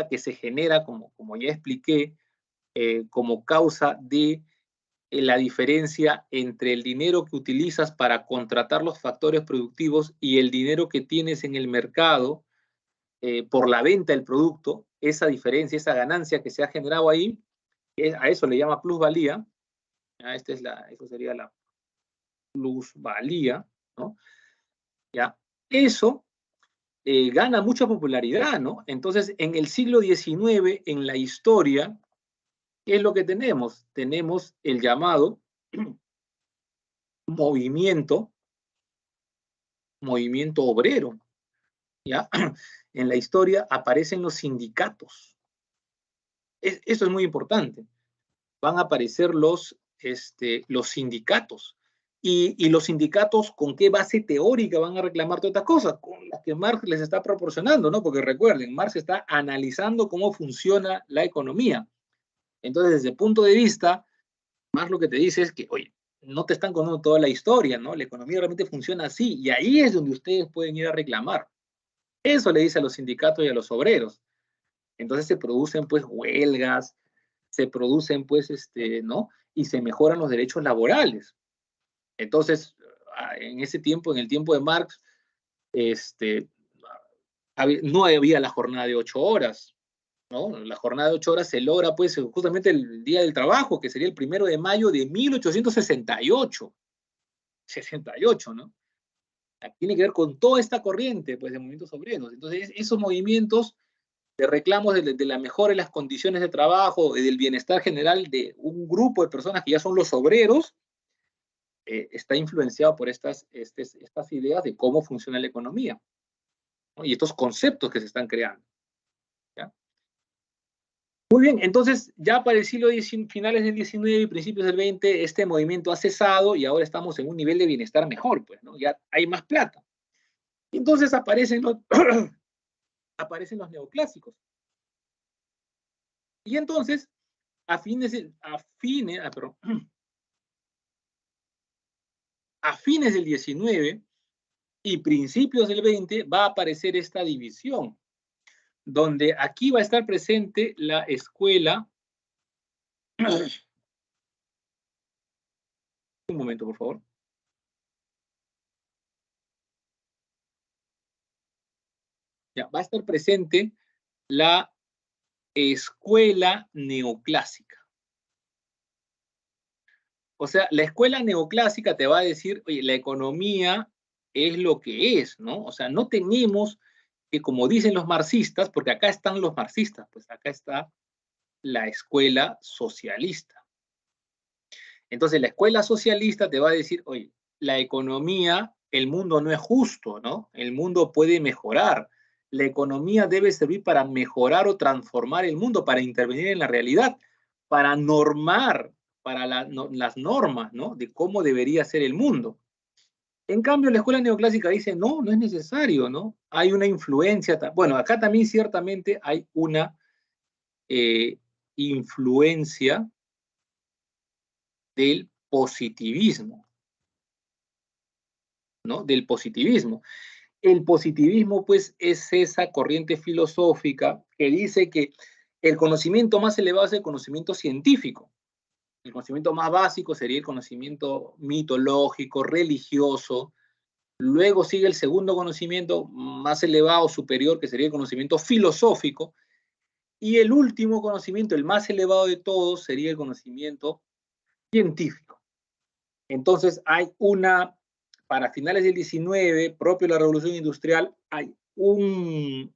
que se genera, como ya expliqué, como causa de la diferencia entre el dinero que utilizas para contratar los factores productivos y el dinero que tienes en el mercado por la venta del producto, esa diferencia, esa ganancia que se ha generado ahí, a eso le llama plusvalía. Eso sería la plusvalía, ¿no? ¿Ya? Eso gana mucha popularidad, ¿no? Entonces, en el siglo XIX, en la historia, ¿qué es lo que tenemos? Tenemos el llamado movimiento obrero, ¿ya? En la historia aparecen los sindicatos. Eso es muy importante. Van a aparecer los sindicatos. Y los sindicatos, ¿con qué base teórica van a reclamar todas estas cosas? Con las que Marx les está proporcionando, ¿no? Porque recuerden, Marx está analizando cómo funciona la economía. Entonces, desde el punto de vista, Marx lo que te dice es que, oye, no te están contando toda la historia, ¿no? La economía realmente funciona así, y ahí es donde ustedes pueden ir a reclamar. Eso le dice a los sindicatos y a los obreros. Entonces se producen, pues, huelgas, se producen, pues, ¿no? Y se mejoran los derechos laborales. Entonces, en ese tiempo, en el tiempo de Marx, no había la jornada de 8 horas, ¿no? La jornada de 8 horas se logra, pues, justamente el Día del Trabajo, que sería el 1 de mayo de 1868. 68, ¿no? Tiene que ver con toda esta corriente, pues, de movimientos obreros. Entonces, esos movimientos de reclamos de la mejora de las condiciones de trabajo y del bienestar general de un grupo de personas que ya son los obreros, está influenciado por estas ideas de cómo funciona la economía, ¿no? Y estos conceptos que se están creando, ¿ya? Muy bien, entonces ya para el siglo finales del 19 y principios del 20, este movimiento ha cesado y ahora estamos en un nivel de bienestar mejor, pues, ¿no? Ya hay más plata. Entonces aparecen los, aparecen los neoclásicos. Y entonces, a fines del 19 y principios del 20 va a aparecer esta división, donde aquí va a estar presente la escuela. Un momento, por favor. Ya, va a estar presente la escuela neoclásica. O sea, la escuela neoclásica te va a decir, oye, la economía es lo que es, ¿no? O sea, no tenemos que, como dicen los marxistas, porque acá están los marxistas, pues acá está la escuela socialista. Entonces, la escuela socialista te va a decir, oye, la economía, el mundo no es justo, ¿no? El mundo puede mejorar. La economía debe servir para mejorar o transformar el mundo, para intervenir en la realidad, para normar, para las normas, ¿no? De cómo debería ser el mundo. En cambio, la escuela neoclásica dice, no, no es necesario, ¿no? Hay una influencia. Bueno, acá también ciertamente hay una influencia del positivismo, ¿no? Del positivismo. El positivismo, pues, es esa corriente filosófica que dice que el conocimiento más elevado es el conocimiento científico. El conocimiento más básico sería el conocimiento mitológico, religioso. Luego sigue el segundo conocimiento más elevado, superior, que sería el conocimiento filosófico. Y el último conocimiento, el más elevado de todos, sería el conocimiento científico. Entonces hay para finales del 19, propio de la Revolución Industrial, hay un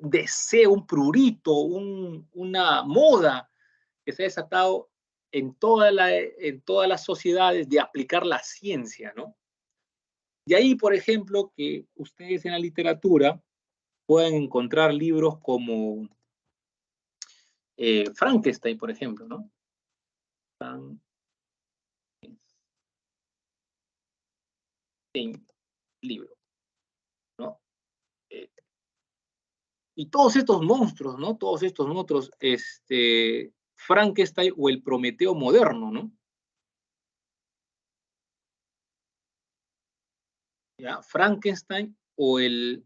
deseo, un prurito, una moda que se ha desatado en todas las sociedades de aplicar la ciencia, ¿no? Y ahí, por ejemplo, que ustedes en la literatura pueden encontrar libros como Frankenstein, por ejemplo, ¿no? Libro, ¿no? Y todos estos monstruos, ¿no? Todos estos monstruos, Frankenstein o el Prometeo moderno, ¿no? ¿Ya? Frankenstein o el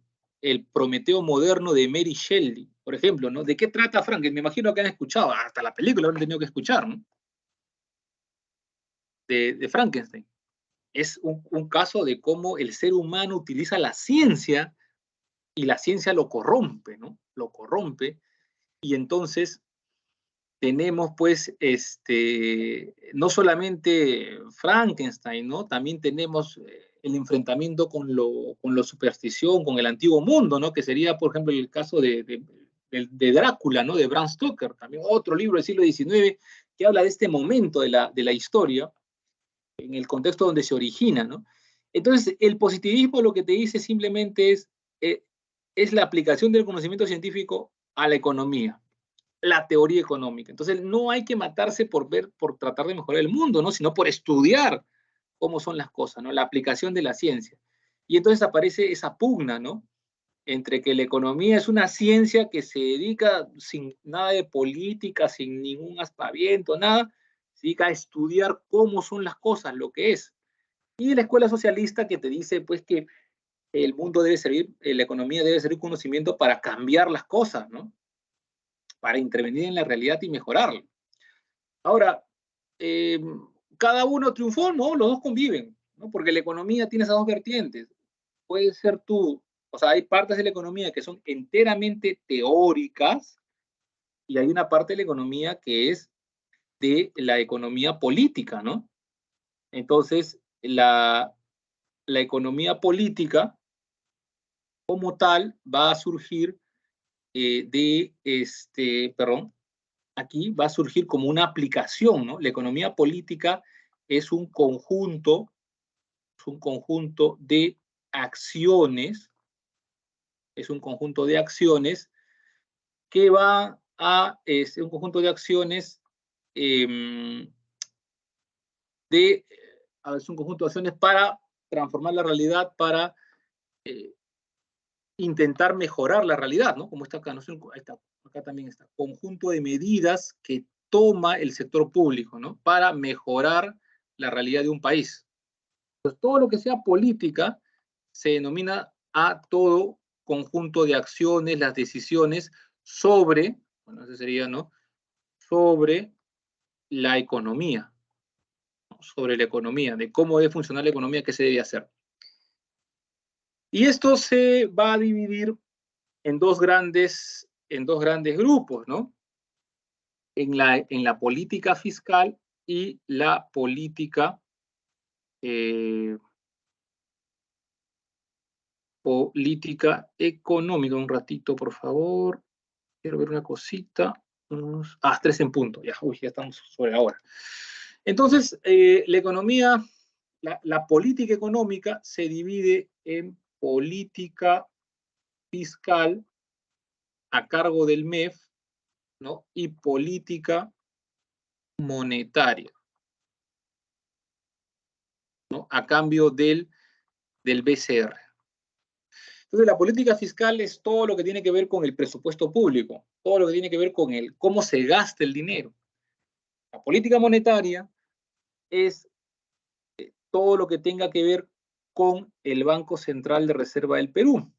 Prometeo moderno de Mary Shelley, por ejemplo, ¿no? ¿De qué trata Frankenstein? Me imagino que han escuchado, hasta la película han tenido que escuchar, ¿no? De Frankenstein. Es un caso de cómo el ser humano utiliza la ciencia y la ciencia lo corrompe, ¿no? Lo corrompe, y entonces tenemos, pues, no solamente Frankenstein, ¿no? También tenemos el enfrentamiento con la superstición, con el antiguo mundo, ¿no? Que sería, por ejemplo, el caso de Drácula, ¿no? De Bram Stoker, también otro libro del siglo XIX que habla de este momento de la historia, en el contexto donde se origina, ¿no? Entonces, el positivismo lo que te dice simplemente es la aplicación del conocimiento científico a la economía, la teoría económica. Entonces, no hay que matarse por tratar de mejorar el mundo, ¿no? Sino por estudiar cómo son las cosas, ¿no? La aplicación de la ciencia. Y entonces aparece esa pugna, ¿no? Entre que la economía es una ciencia que se dedica sin nada de política, sin ningún aspaviento, nada, se dedica a estudiar cómo son las cosas, lo que es. Y la escuela socialista que te dice, pues, que el mundo debe servir, la economía debe servir conocimiento para cambiar las cosas, ¿no? Para intervenir en la realidad y mejorarla. Ahora, cada uno triunfó, ¿no? Los dos conviven, ¿no? Porque la economía tiene esas dos vertientes. Puede ser tú, o sea, hay partes de la economía que son enteramente teóricas y hay una parte de la economía que es de la economía política, ¿no? Entonces, la economía política como tal va a surgir aquí va a surgir como una aplicación, ¿no? La economía política es un conjunto de acciones, que va a, es un conjunto de acciones es un conjunto de acciones para transformar la realidad, para intentar mejorar la realidad, ¿no? Como está acá, ¿no? Acá también está, conjunto de medidas que toma el sector público, ¿no? Para mejorar la realidad de un país. Entonces, todo lo que sea política se denomina a todo conjunto de acciones, las decisiones sobre, bueno, eso sería, ¿no? Sobre la economía, ¿no? Sobre la economía, de cómo debe funcionar la economía, qué se debe hacer. Y esto se va a dividir en dos grandes grupos, ¿no? En la política fiscal y la política económica. Un ratito, por favor. Quiero ver una cosita. 3 en punto. Ya estamos sobre la hora. Entonces, la economía, la política económica se divide en política fiscal a cargo del MEF, ¿no? Y política monetaria, ¿no? A cambio del BCR. Entonces, la política fiscal es todo lo que tiene que ver con el presupuesto público, todo lo que tiene que ver con cómo se gasta el dinero. La política monetaria es todo lo que tenga que ver con el Banco Central de Reserva del Perú,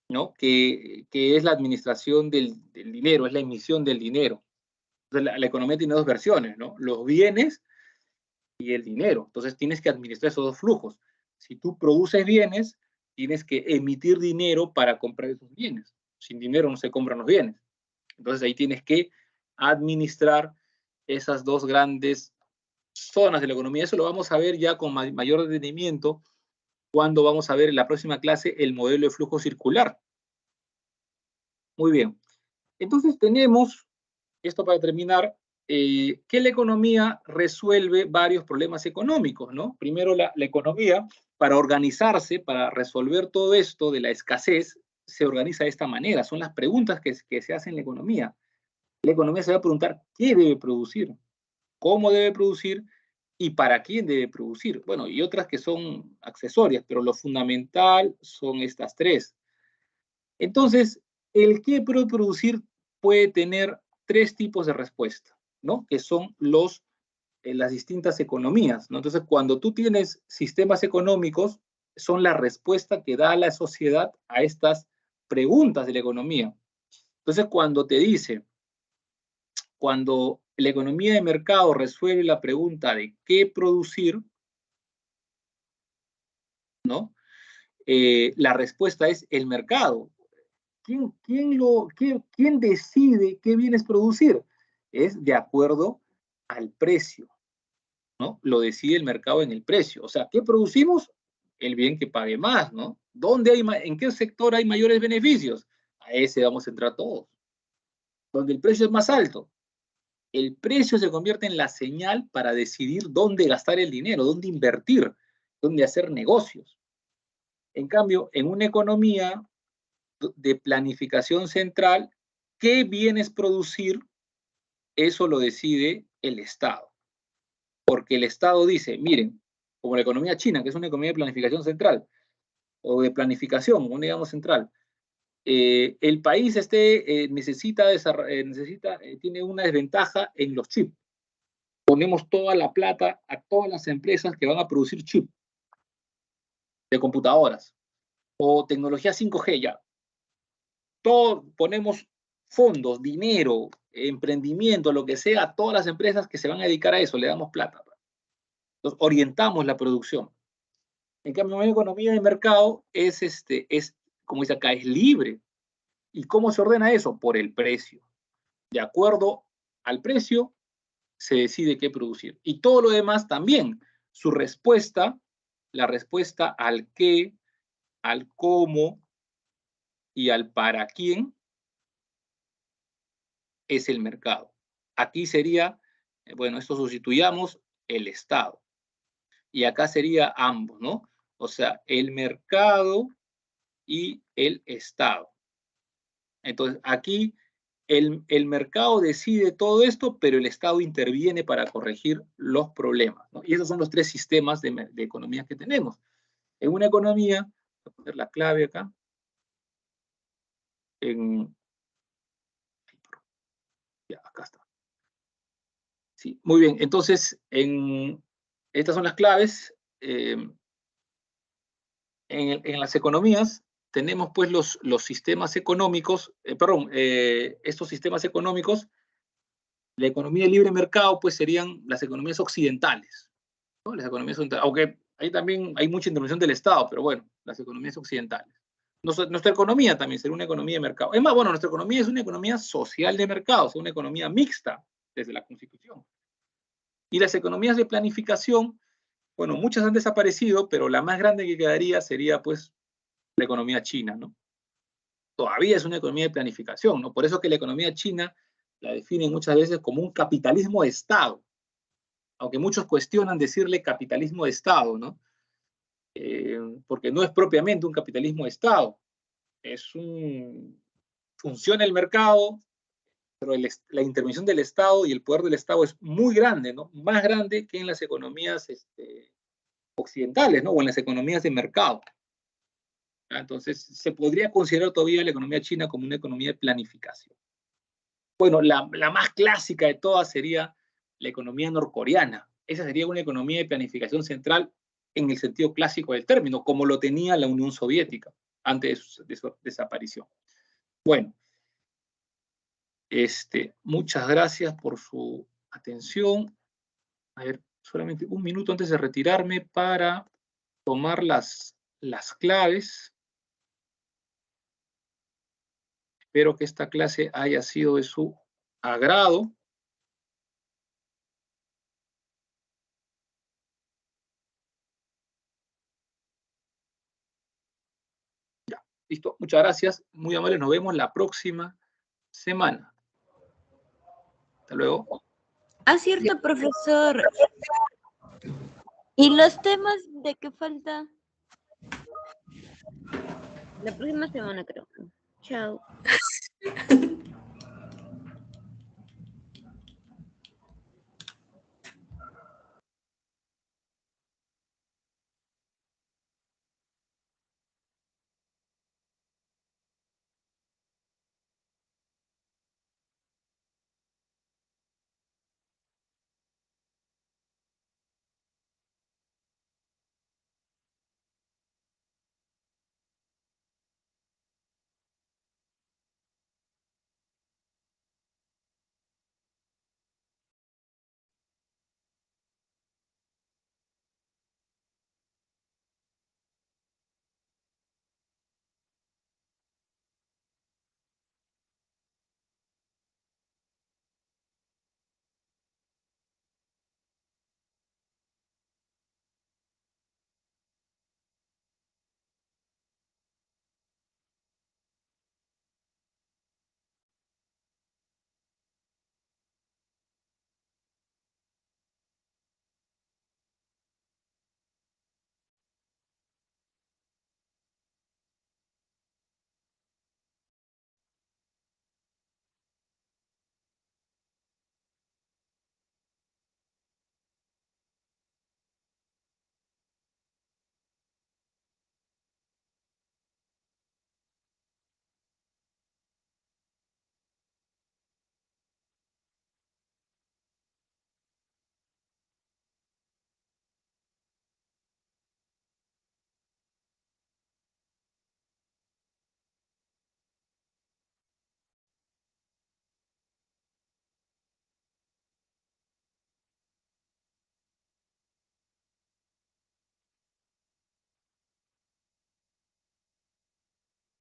¿no? Que es la administración del dinero, es la emisión del dinero. Entonces, la economía tiene dos versiones, ¿no? Los bienes y el dinero. Entonces, tienes que administrar esos dos flujos. Si tú produces bienes, tienes que emitir dinero para comprar esos bienes. Sin dinero no se compran los bienes. Entonces, ahí tienes que administrar esas dos grandes zonas de la economía. Eso lo vamos a ver ya con mayor detenimiento cuando vamos a ver en la próxima clase el modelo de flujo circular. Muy bien. Entonces tenemos, esto para terminar, que la economía resuelve varios problemas económicos, ¿no? Primero, la economía, para organizarse, para resolver todo esto de la escasez, se organiza de esta manera. Son las preguntas que se hacen en la economía. La economía se va a preguntar qué debe producir, cómo debe producir y para quién debe producir. Bueno, y otras que son accesorias, pero lo fundamental son estas tres. Entonces, el qué puede producir puede tener tres tipos de respuesta, ¿no? Que son las distintas economías, ¿no? Entonces, cuando tú tienes sistemas económicos, son la respuesta que da la sociedad a estas preguntas de la economía. Entonces, cuando la economía de mercado resuelve la pregunta de qué producir, ¿no? La respuesta es el mercado. ¿Quién decide qué bienes producir? Es de acuerdo al precio, ¿no? Lo decide el mercado en el precio. O sea, ¿qué producimos? El bien que pague más, ¿no? ¿En qué sector hay mayores beneficios? A ese vamos a entrar todos. Donde el precio es más alto, El precio se convierte en la señal para decidir dónde gastar el dinero, dónde invertir, dónde hacer negocios. En cambio, en una economía de planificación central, ¿qué bienes producir? Eso lo decide el Estado. Porque el Estado dice, miren, como la economía china, que es una economía de planificación central, o de planificación, como digamos central, el país tiene una desventaja en los chips. Ponemos toda la plata a todas las empresas que van a producir chips de computadoras o tecnología 5G ya. Todo, ponemos fondos, dinero, emprendimiento, lo que sea, a todas las empresas que se van a dedicar a eso, le damos plata. Entonces, orientamos la producción. En cambio, una economía de mercado es, como dice acá, es libre. ¿Y cómo se ordena eso? Por el precio. De acuerdo al precio, se decide qué producir. Y todo lo demás también. Su respuesta, la respuesta al qué, al cómo y al para quién es el mercado. Aquí sería, bueno, esto sustituyamos el Estado. Y acá sería ambos, ¿no? O sea, el mercado y el Estado. Entonces, aquí el mercado decide todo esto, pero el Estado interviene para corregir los problemas, ¿no? Y esos son los tres sistemas de economía que tenemos. En una economía, voy a poner la clave acá, ya, acá está. Sí, muy bien. Entonces, estas son las claves. En las economías tenemos pues los sistemas económicos, estos sistemas económicos, la economía de libre mercado pues serían las economías occidentales, ¿no? Las economías occidentales, aunque ahí también hay mucha intervención del Estado, pero bueno, las economías occidentales. Nuestra economía también sería una economía de mercado. Es más, bueno, nuestra economía es una economía social de mercado, es una economía mixta desde la Constitución. Y las economías de planificación, bueno, muchas han desaparecido, pero la más grande que quedaría sería pues la economía china, ¿no? Todavía es una economía de planificación, ¿no? Por eso que la economía china la definen muchas veces como un capitalismo de Estado, aunque muchos cuestionan decirle capitalismo de Estado, ¿no? Porque no es propiamente un capitalismo de Estado, funciona el mercado, pero la intervención del Estado y el poder del Estado es muy grande, ¿no? Más grande que en las economías occidentales, ¿no? O en las economías de mercado. Entonces, se podría considerar todavía la economía china como una economía de planificación. Bueno, la más clásica de todas sería la economía norcoreana. Esa sería una economía de planificación central en el sentido clásico del término, como lo tenía la Unión Soviética antes de su desaparición. Bueno, muchas gracias por su atención. A ver, solamente un minuto antes de retirarme para tomar las claves. Espero que esta clase haya sido de su agrado. Ya, listo. Muchas gracias. Muy amables. Nos vemos la próxima semana. Hasta luego. Ah, cierto, profesor. ¿Y los temas de qué falta? La próxima semana, creo. Chao.